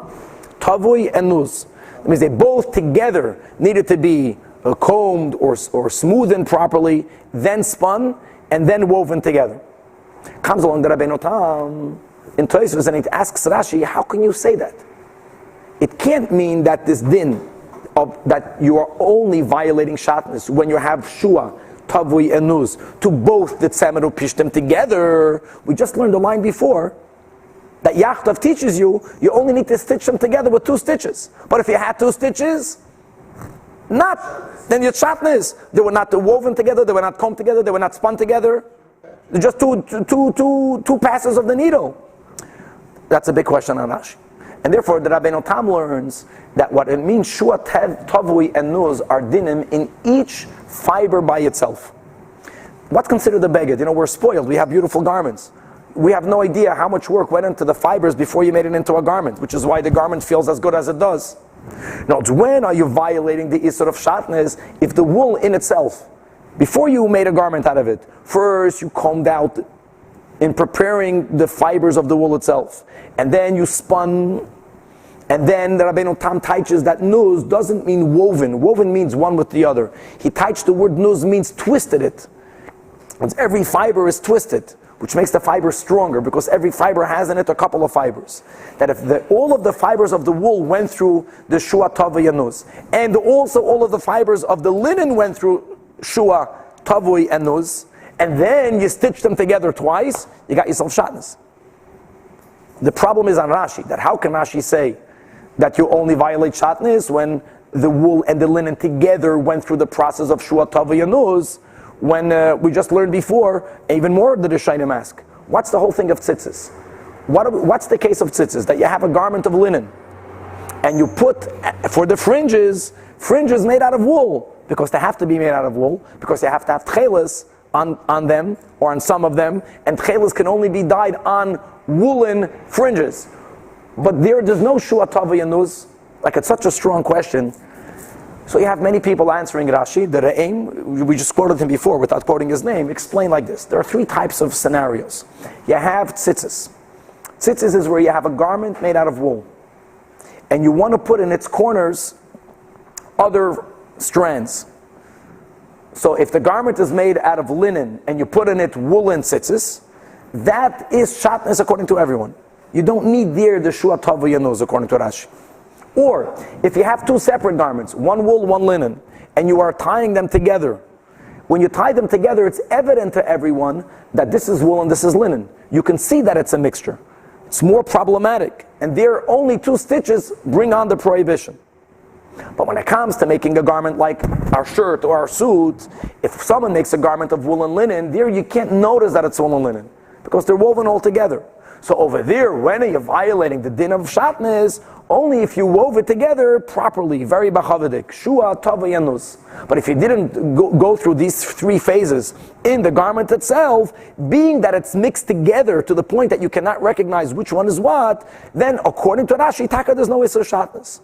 tavui, and nuz. That means they both together needed to be combed or smoothened properly, then spun, and then woven together. Comes along the Rabbeinu Tam in Tosfos and it asks Rashi, how can you say that? It can't mean that this din of that you are only violating shatnez when you have shua, tavui, and nuz to both the tzemer upishtim together. We just learned the line before that yachtov teaches you only need to stitch them together with two stitches. But if you had two stitches, then you're shatnez. They were not woven together, they were not combed together, they were not spun together. They're just two passes of the needle. That's a big question on Rashi. And therefore, the Rabbeinu Tam learns that what it means, shua, tavui, and nuz are dinim in each fiber by itself. What's considered the beged? We're spoiled. We have beautiful garments. We have no idea how much work went into the fibers before you made it into a garment, which is why the garment feels as good as it does. Now, when are you violating the isur of shatnez? If the wool in itself, before you made a garment out of it, first you combed out in preparing the fibers of the wool itself, and then you spun. And then the Rabbeinu Tam teaches that nuz doesn't mean woven. Woven means one with the other. He teaches the word nuz means twisted it. Every fiber is twisted, which makes the fiber stronger because every fiber has in it a couple of fibers. That if all of the fibers of the wool went through the shua, tavui, and nuz, and also all of the fibers of the linen went through shua, tavui, and nuz, and then you stitch them together twice, you got yourself shatnez. The problem is on Rashi, that how can Rashi say that you only violate shatnez when the wool and the linen together went through the process of shua, tavui, and nuz, when we just learned before, even more the Rishonim ask, what's the whole thing of tzitzis? What's the case of tzitzis? That you have a garment of linen, and you put, for the fringes made out of wool, because they have to be made out of wool, because they have to have tchelis on them, or on some of them, and tchelis can only be dyed on woolen fringes. But there's no shua, tavui, and nuz. Like, it's such a strong question. So you have many people answering Rashi. The Re'im, we just quoted him before without quoting his name, explain like this. There are three types of scenarios. You have tzitzis. Tzitzis is where you have a garment made out of wool, and you want to put in its corners other strands. So if the garment is made out of linen and you put in it woolen tzitzis, that is shatnez according to everyone. You don't need there the shua tava yanuz according to Rashi. Or if you have two separate garments, one wool, one linen, and you are tying them together, when you tie them together, it's evident to everyone that this is wool and this is linen. You can see that it's a mixture. It's more problematic, and there only two stitches bring on the prohibition. But when it comes to making a garment like our shirt or our suit, if someone makes a garment of wool and linen, there you can't notice that it's wool and linen, because they're woven all together. So over there, when are you violating the din of shatnez? Only if you wove it together properly, very bachavadik, shua, tava, yanus. But if you didn't go through these three phases in the garment itself, being that it's mixed together to the point that you cannot recognize which one is what, then according to Rashi, taka, there's no issur shatnez.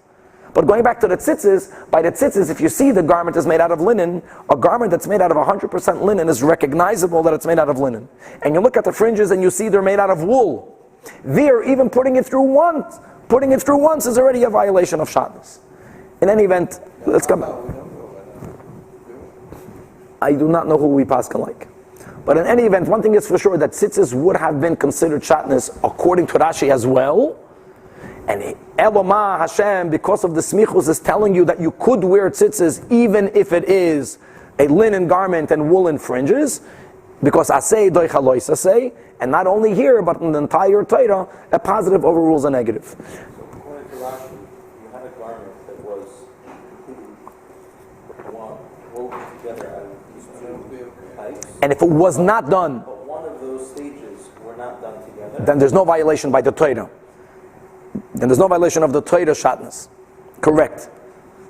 But going back to the tzitzis, by the tzitzis, if you see the garment is made out of linen, a garment that's made out of 100% linen is recognizable that it's made out of linen. And you look at the fringes and you see they're made out of wool. There, even putting it through once is already a violation of shatnez. In any event, let's come back. I do not know who we paskin like. But in any event, one thing is for sure, that tzitzis would have been considered shatnez according to Rashi as well. And Eloma Hashem, because of the smichus, is telling you that you could wear tzitzis even if it is a linen garment and woolen fringes, because asay doicha lois asay, and not only here but in the entire Torah, a positive overrules a negative. So according to Rashi, you had a garment that was woven together out of these two types. And if it was not done, But one of those stages were not done together. then there's no violation by the Torah. Then there's no violation of the Torah shatnez. Correct.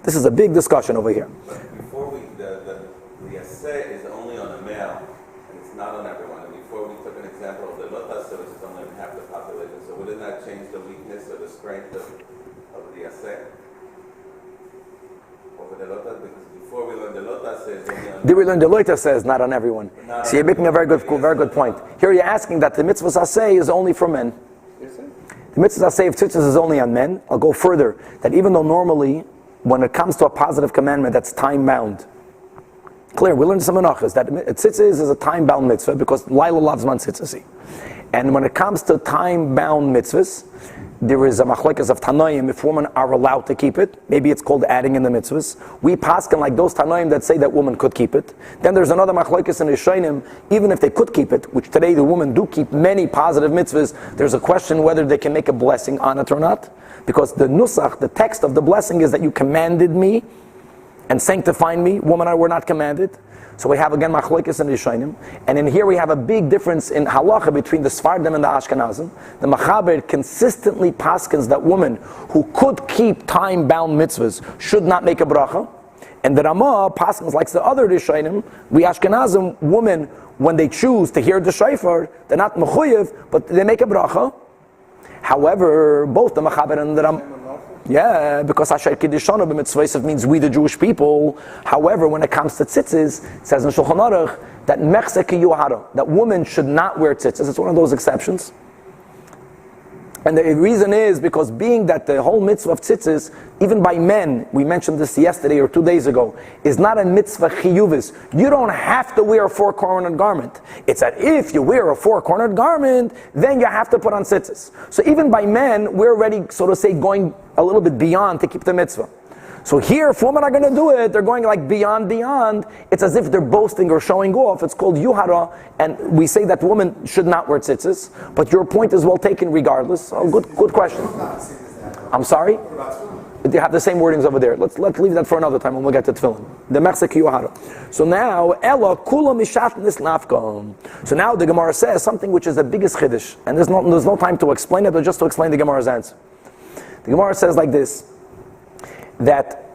This is a big discussion over here. But before the essay is only on a male, and it's not on everyone. And before we took an example of the lotas, so it's only on half the population. So wouldn't that change the weakness or the strength of the essay? Over the lotas, because before we learned the lotas, it's only on. Did we learn the Loita says not on everyone? So you're making a very good point. Here you're asking that the mitzvah asay is only for men. The mitzvah asay of tzitzis is only on men. I'll go further, that even though normally, when it comes to a positive commandment that's time-bound, clear, we learned some menachas, that tzitzis is a time-bound mitzvah, because Laila lavzman tzitzisi. And when it comes to time-bound mitzvahs, there is a machlekes of Tanoim, if women are allowed to keep it. Maybe it's called adding in the mitzvahs. We paskin like those Tanoim that say that women could keep it. Then there's another machlekes in Rishonim, even if they could keep it, which today the women do keep many positive mitzvahs, there's a question whether they can make a blessing on it or not. Because the nusach, the text of the blessing is that you commanded me and sanctified me. Women were not commanded. So we have again machlokes and rishonim, and in here we have a big difference in halacha between the Sfardim and the Ashkenazim. The Machaber consistently paskins that women who could keep time-bound mitzvahs should not make a bracha, and the Ramah paskins like the other rishonim. We Ashkenazim, women, when they choose to hear the shofar, they're not mechuyev, but they make a bracha. However, both the Machaber and the Ramah. Yeah, because Asher Kiddishonu b'mitzvaysev means we the Jewish people. However, when it comes to tzitzis, it says in Shulchan Aruch that mechzeh ki yuhara, that women should not wear tzitzis. It's one of those exceptions. And the reason is because being that the whole mitzvah of tzitzis, even by men, we mentioned this yesterday or 2 days ago, is not a mitzvah chiyuvis. You don't have to wear a four-cornered garment. It's that if you wear a four-cornered garment, then you have to put on tzitzis. So even by men, we're already, so to say, going a little bit beyond to keep the mitzvah. So here, if women are going to do it, they're going like beyond. It's as if they're boasting or showing off. It's called yuhara, and we say that women should not wear tzitzis. But your point is well taken regardless. Oh, good question. I'm sorry? They have the same wordings over there. Let's leave that for another time when we'll get to tefillin. The mechzeh ki yuhara. So now, ella kula mishatnis nafka. So now the Gemara says something which is the biggest chiddush, and there's no time to explain it, but just to explain the Gemara's answer. The Gemara says like this, that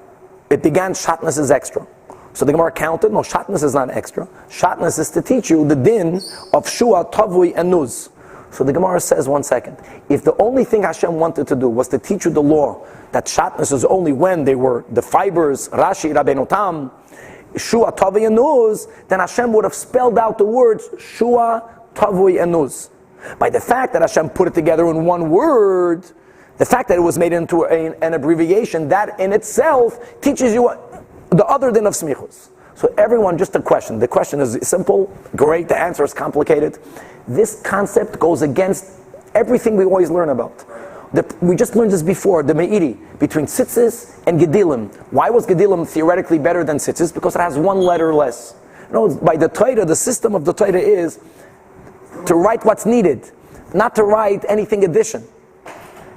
it began shatnez is extra. So the Gemara counted, no, shatnez is not extra. Shatnez is to teach you the din of shua, tavui, and nuz. So the Gemara says, 1 second, if the only thing Hashem wanted to do was to teach you the law that shatnez is only when they were the fibers, Rashi, Rabbeinu Tam, Shua, Tavui, and Nuz, then Hashem would have spelled out the words Shua, Tavui, and Nuz. By the fact that Hashem put it together in one word, the fact that it was made into an abbreviation, that in itself teaches you the other din of smichus. So everyone, just a question. The question is simple, great, the answer is complicated. This concept goes against everything we always learn about. We just learned this before, the Me'iri, between tzitzis and gedilim. Why was gedilim theoretically better than tzitzis? Because it has one letter less. By the Torah, the system of the Torah is to write what's needed, not to write anything addition.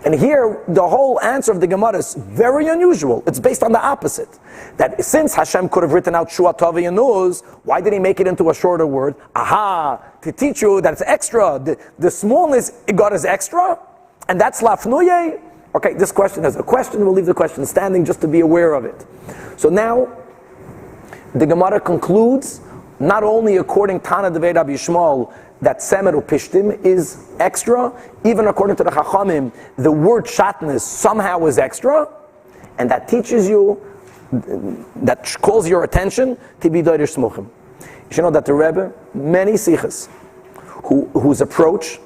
And here, the whole answer of the Gemara is very unusual. It's based on the opposite. That since Hashem could have written out Shua, Tavui, and Nuz, why did he make it into a shorter word? Aha! To teach you that it's extra. The smallness God is extra, and that's lafnuye. Okay, this question is a question. We'll leave the question standing just to be aware of it. So now, the Gemara concludes, not only according Tana Devei Rabbi Yishmael, that Semer Upishtim is extra, even according to the Chachamim, the word shatnez somehow is extra, and that teaches you, that calls your attention to be Doirish Smuchim. You should know that the Rebbe, many Sikhs, whose approach,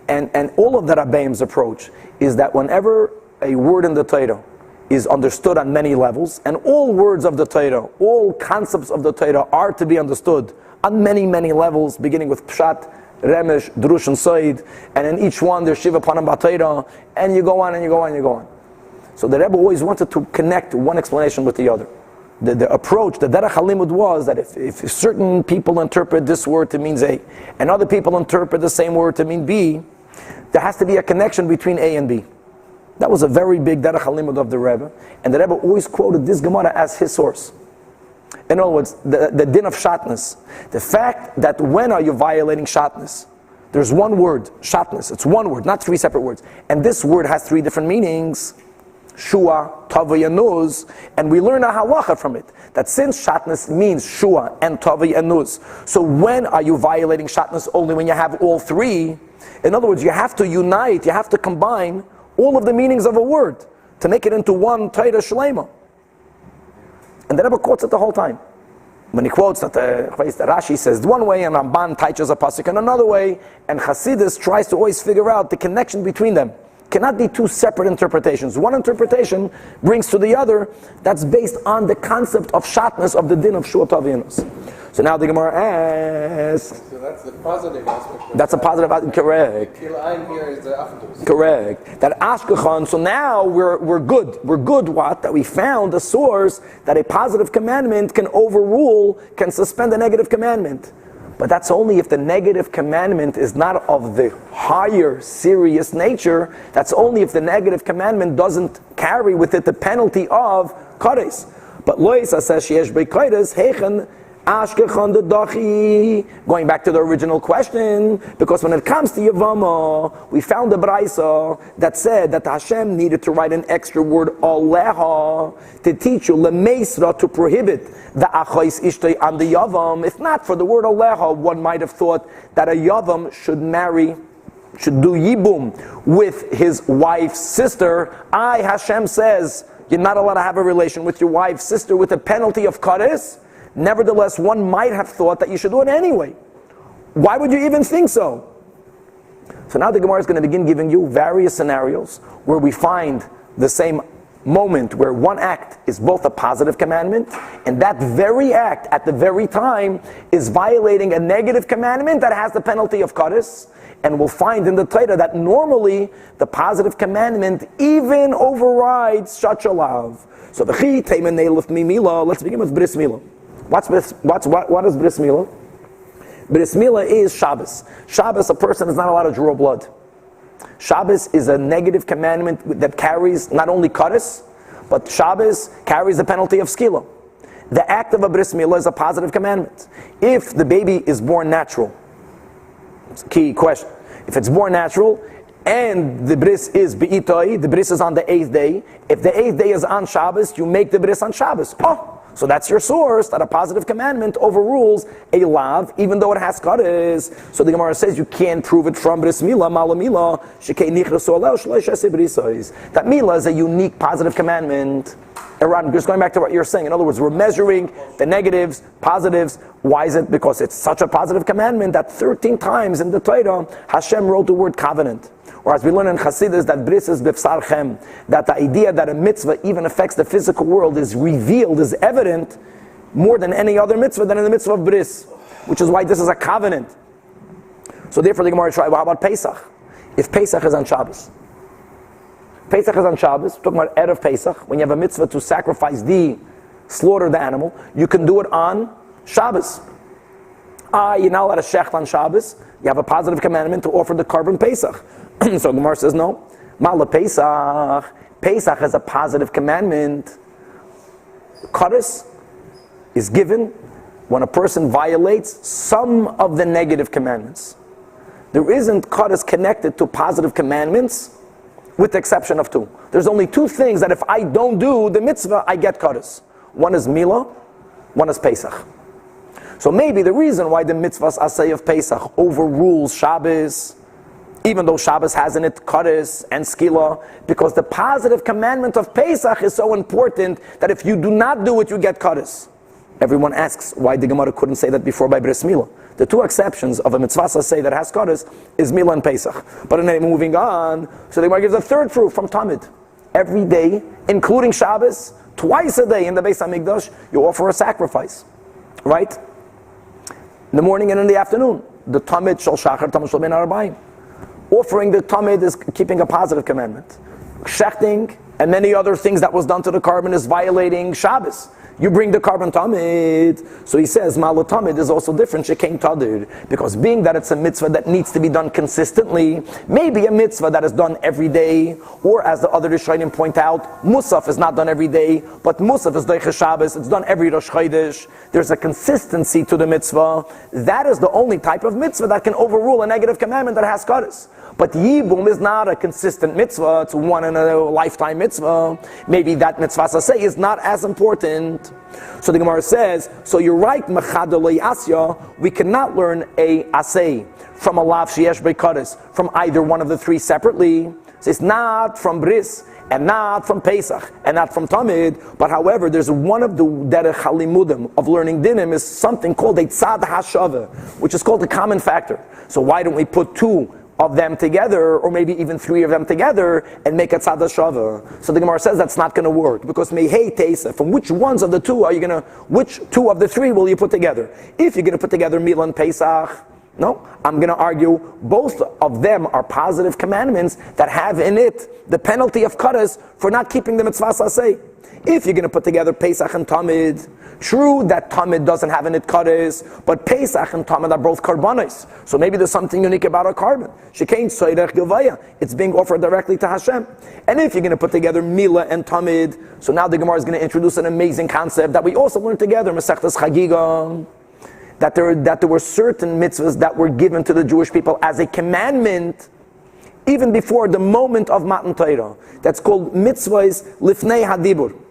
and all of the Rabbeim's approach, is that whenever a word in the Torah is understood on many levels, and all words of the Torah, all concepts of the Torah are to be understood on many, many levels, beginning with Pshat, Remesh, Drush, and Soid, and in each one there's Shiva Panam B'Torah, and you go on and you go on and you go on. So the Rebbe always wanted to connect one explanation with the other. The approach, the Derech HaLimud was that if certain people interpret this word to mean A, and other people interpret the same word to mean B, there has to be a connection between A and B. That was a very big Derech HaLimud of the Rebbe, and the Rebbe always quoted this Gemara as his source. In other words, the din of shatnez. The fact that when are you violating shatnez? There's one word, shatnez. It's one word, not 3 separate words. And this word has 3 different meanings. Shua, Tavui, and Nuz. And we learn a halacha from it. That since shatnez means Shua and Tavui and Nuz. So when are you violating shatnez? Only when you have all 3. In other words, you have to unite, you have to combine all of the meanings of a word to make it into one Torah Shlema. And the Rebbe quotes it the whole time. When he quotes that Rashi says one way and Ramban teaches a pasuk in another way, and Hasidus tries to always figure out the connection between them. Cannot be 2 separate interpretations. One interpretation brings to the other that's based on the concept of shatnez of the din of Shua, Tavui, and Nuz. So now the Gemara asks. So that's the positive aspect. That's a positive aspect, correct. Kilayim here is the afdus. Correct. That ashkechan. So now we're good. We're good. What? That we found a source that a positive commandment can overrule, can suspend a negative commandment. But that's only if the negative commandment is not of the higher, serious nature. That's only if the negative commandment doesn't carry with it the penalty of kares. But loisa says sheyesh beikares heichen. Going back to the original question, because when it comes to Yevamos, we found a Braisa that said that Hashem needed to write an extra word, Aleha, to teach you, Lemeisra, to prohibit the Achais Ishtay on the Yavam. If not for the word Aleha, one might have thought that a Yavam should do Yibum with his wife's sister. Hashem says, you're not allowed to have a relation with your wife's sister with a penalty of Kares. Nevertheless, one might have thought that you should do it anyway. Why would you even think so? So now the Gemara is going to begin giving you various scenarios where we find the same moment where one act is both a positive commandment, and that very act at the very time is violating a negative commandment that has the penalty of kares. And we'll find in the Torah that normally the positive commandment even overrides shachalav. So let's begin with bris milah. What is bris milah? Bris milah is Shabbos. Shabbos, a person is not allowed to draw blood. Shabbos is a negative commandment that carries not only kares, but Shabbos carries the penalty of skila. The act of a bris milah is a positive commandment. If the baby is born natural, it's a key question. If it's born natural, and the bris is be'itoi, the bris is on the 8th day. If the 8th day is on Shabbos, you make the bris on Shabbos. Oh, So that's your source, that a positive commandment overrules a lav, even though it has kares. So the Gemara says you can't prove it from bris mila, mala mila, shekei nichras olel shlosh esi brisos. That mila is a unique positive commandment. Iran, just going back to what you're saying. In other words, we're measuring the negatives, positives. Why is it? Because it's such a positive commandment that 13 times in the Torah, Hashem wrote the word covenant. Or as we learn in Chassidus, that bris is b'fsarchem, that the idea that a mitzvah even affects the physical world is revealed, is evident, more than any other mitzvah than in the mitzvah of bris, which is why this is a covenant. So therefore the Gemara tried, well, how about Pesach? If Pesach is on Shabbos. Pesach is on Shabbos, we're talking about Erev Pesach, when you have a mitzvah to sacrifice slaughter the animal, you can do it on Shabbos. You're not allowed to shecht on Shabbos, you have a positive commandment to offer the carbon Pesach. So Gemara says no. Mala Pesach. Pesach has a positive commandment. Kares is given when a person violates some of the negative commandments. There isn't kares connected to positive commandments, with the exception of two. There's only two things that if I don't do the mitzvah, I get kares. One is Mila, one is Pesach. So maybe the reason why the mitzvahs asay of Pesach overrules Shabbos, even though Shabbos has in it kares and skila, because the positive commandment of Pesach is so important that if you do not do it, you get kares. Everyone asks why the Gemara couldn't say that before by bris milah. The two exceptions of a mitzvah say that has kares is milah and Pesach. But then moving on, so the Gemara gives a third proof from Tamid. Every day, including Shabbos, twice a day in the Beis HaMikdash, you offer a sacrifice, right? In the morning and in the afternoon, the Tamid shal shachar, Tamid shal ben arbaim. Offering the tamid is keeping a positive commandment. Shechting and many other things that was done to the carbon is violating Shabbos. You bring the carbon tamid. So he says, Ma'ala tamid is also different, Shekein tadir. Because being that it's a mitzvah that needs to be done consistently, maybe a mitzvah that is done every day, or as the other Rishonim point out, Musaf is not done every day, but Musaf is Doiche Shabbos, it's done every Rosh Chodesh. There's a consistency to the mitzvah. That is the only type of mitzvah that can overrule a negative commandment that has kares. But Yibum is not a consistent mitzvah, it's one in a lifetime mitzvah. Maybe that mitzvah asay is not as important. So the Gemara says, so you're right, Mechadolei Asya, we cannot learn a asay from a lav sheyesh beikares, from either one of the three separately. So it's not from bris, and not from Pesach, and not from Tamid, but however, there's one of the derech halimudim of learning dinim is something called a tzad hashava, which is called a common factor. So why don't we put two of them together, or maybe even three of them together, and make a tzad hashava? So the Gemara says that's not going to work, because mehei teisa, from which ones of the two are you going to, which two of the three will you put together? If you're going to put together Milah and Pesach, no, I'm going to argue both of them are positive commandments that have in it the penalty of kares for not keeping the mitzvah asay. If you're going to put together Pesach and Tamid, true that Tamid doesn't have in it kares, but Pesach and Tamid are both karbanos. So maybe there's something unique about a carbon. Shekein soirech gevaya. It's being offered directly to Hashem. And if you're going to put together Milah and Tamid, so now the Gemara is going to introduce an amazing concept that we also learned together, Masechtas Chagiga, that there were certain mitzvahs that were given to the Jewish people as a commandment even before the moment of Matan Torah. That's called mitzvahs lifnei hadibur.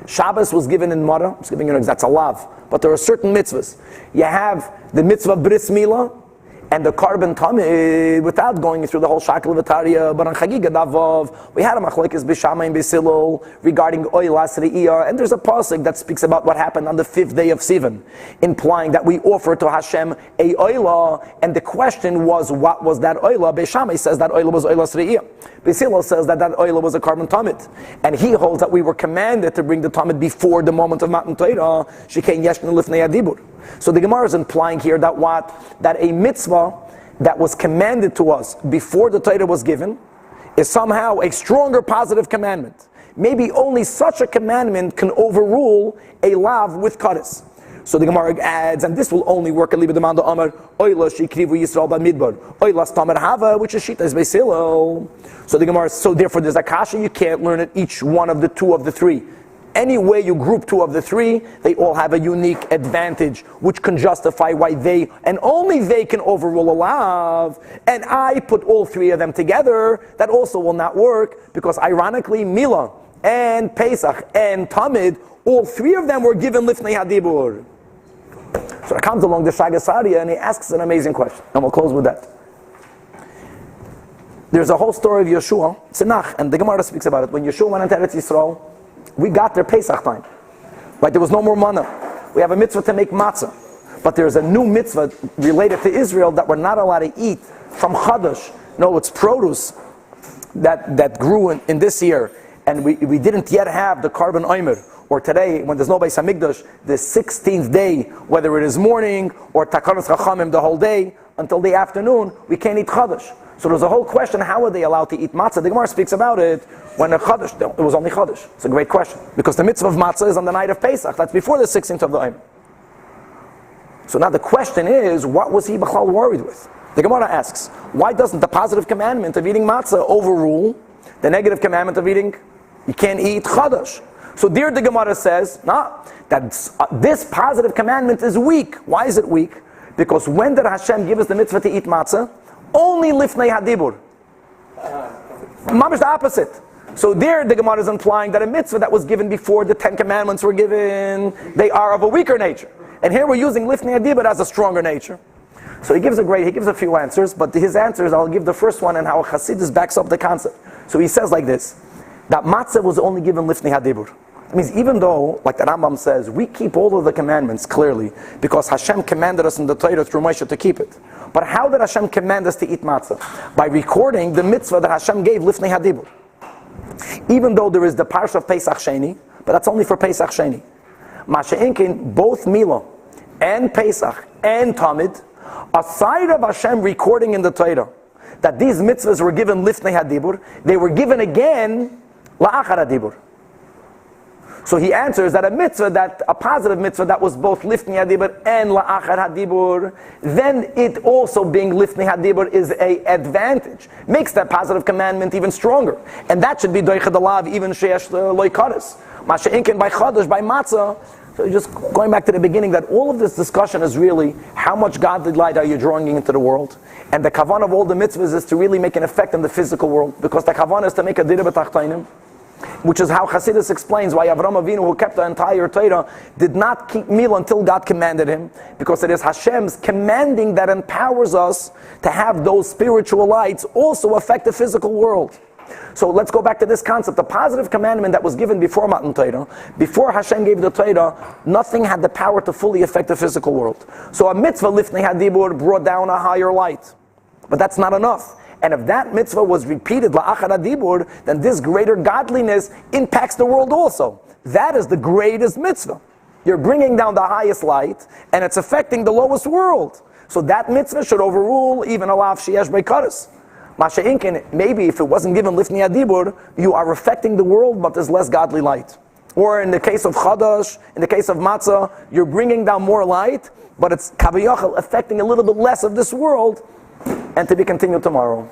Shabbos was given in Mara. I'm just giving you an example. That's a lav. But there are certain mitzvahs. You have the mitzvah bris milah and the carbon tamid without going through the whole shakel v'taria. But on Chagiga Davav, we had a machlekes b'Shamai and b'Silul regarding oilas re'iyah, and there's a pasuk that speaks about what happened on the 5th day of Sivan, implying that we offer to Hashem a oilah, and the question was, what was that oilah? B'Shamai says that oilah was oilas re'iyah. B'Silul says that oilah was a carbon tamid, and he holds that we were commanded to bring the tamid before the moment of Matan Torah. Shikein yeshnu lifnei adibur. So the Gemara is implying here that a mitzvah that was commanded to us before the Torah was given is somehow a stronger positive commandment. Maybe only such a commandment can overrule a lav with kares. So the Gemara adds, and this will only work a little bit among the Amar, Oila shikrivu Yisrael b'midbar, Oila stamer hava, which is shitas beisilo. So the Gemara, so therefore there's a kasha, you can't learn it each one of the two of the three. Any way you group two of the three, they all have a unique advantage, which can justify why they, and only they can overrule a lav. And I put all three of them together, that also will not work, because ironically, Milah and Pesach, and Tamid, all three of them were given Lifnei Hadibur. So it comes along the Shagasaria and he asks an amazing question. And we'll close with that. There's a whole story of Yeshua, Tzimach, and the Gemara speaks about it. When Yeshua went into Eretz Yisrael, we got their Pesach time. Right? There was no more manna. We have a mitzvah to make matzah. But there's a new mitzvah related to Israel that we're not allowed to eat from Chadash. No, it's produce that grew in this year. And we didn't yet have the carbon omer. Or today, when there's no Beis HaMikdash, the 16th day, whether it is morning or Takanas Chachamim the whole day, until the afternoon, we can't eat Chadash. So there's a whole question, how are they allowed to eat matzah? The Gemara speaks about it when a Chadash, it was only Chadash. It's a great question. Because the mitzvah of matzah is on the night of Pesach. That's before the 16th of the Omer. So now the question is, what was he b'chlal worried with? The Gemara asks, why doesn't the positive commandment of eating matzah overrule the negative commandment of eating, you can't eat Chadash? So there the Gemara says, that this positive commandment is weak. Why is it weak? Because when did Hashem give us the mitzvah to eat matzah? Only lifnei hadibur. Mamish the opposite. So there the Gemara is implying that a mitzvah that was given before the 10 commandments were given, they are of a weaker nature. And here we're using lifnei hadibur as a stronger nature. So he gives a few answers, but his answers, I'll give the first one and how Chassidus backs up the concept. So he says like this, that matzah was only given lifnei hadibur. It means even though, like the Rambam says, we keep all of the commandments clearly, because Hashem commanded us in the Torah through Moshe to keep it. But how did Hashem command us to eat matzah? By recording the mitzvah that Hashem gave lifnei hadibur. Even though there is the parsha of Pesach Sheni, but that's only for Pesach Sheni. Masha'inkin, both Mila and Pesach and Tamid, aside of Hashem recording in the Torah that these mitzvahs were given lifnei hadibur, they were given again la'achar hadibur. So he answers that a positive mitzvah that was both lifnei hadibur and la'achar hadibur, then it also being lifnei hadibur is a advantage. Makes that positive commandment even stronger. And that should be doichad alav even sheyesh loikaris. Masha'inkin by chadash, by matzah. So just going back to the beginning, that all of this discussion is really how much godly light are you drawing into the world? And the kavanah of all the mitzvahs is to really make an effect in the physical world. Because the kavanah is to make a dira b'tachtainim. Which is how Chassidus explains why Avram Avinu, who kept the entire Torah, did not keep meal until God commanded him, because it is Hashem's commanding that empowers us to have those spiritual lights also affect the physical world. So let's go back to this concept. The positive commandment that was given before Matan Torah, before Hashem gave the Torah, nothing had the power to fully affect the physical world. So a mitzvah lifnei hadibur brought down a higher light. But that's not enough. And if that mitzvah was repeated la'achar hadibur, then this greater godliness impacts the world also. That is the greatest mitzvah. You're bringing down the highest light, and it's affecting the lowest world. So that mitzvah should overrule even alav sheyesh beikaris. Masha'inkin, maybe if it wasn't given lifnei hadibur, you are affecting the world, but there's less godly light. Or in the case of chadash, in the case of matzah, you're bringing down more light, but it's kaviyachal affecting a little bit less of this world. And to be continued tomorrow.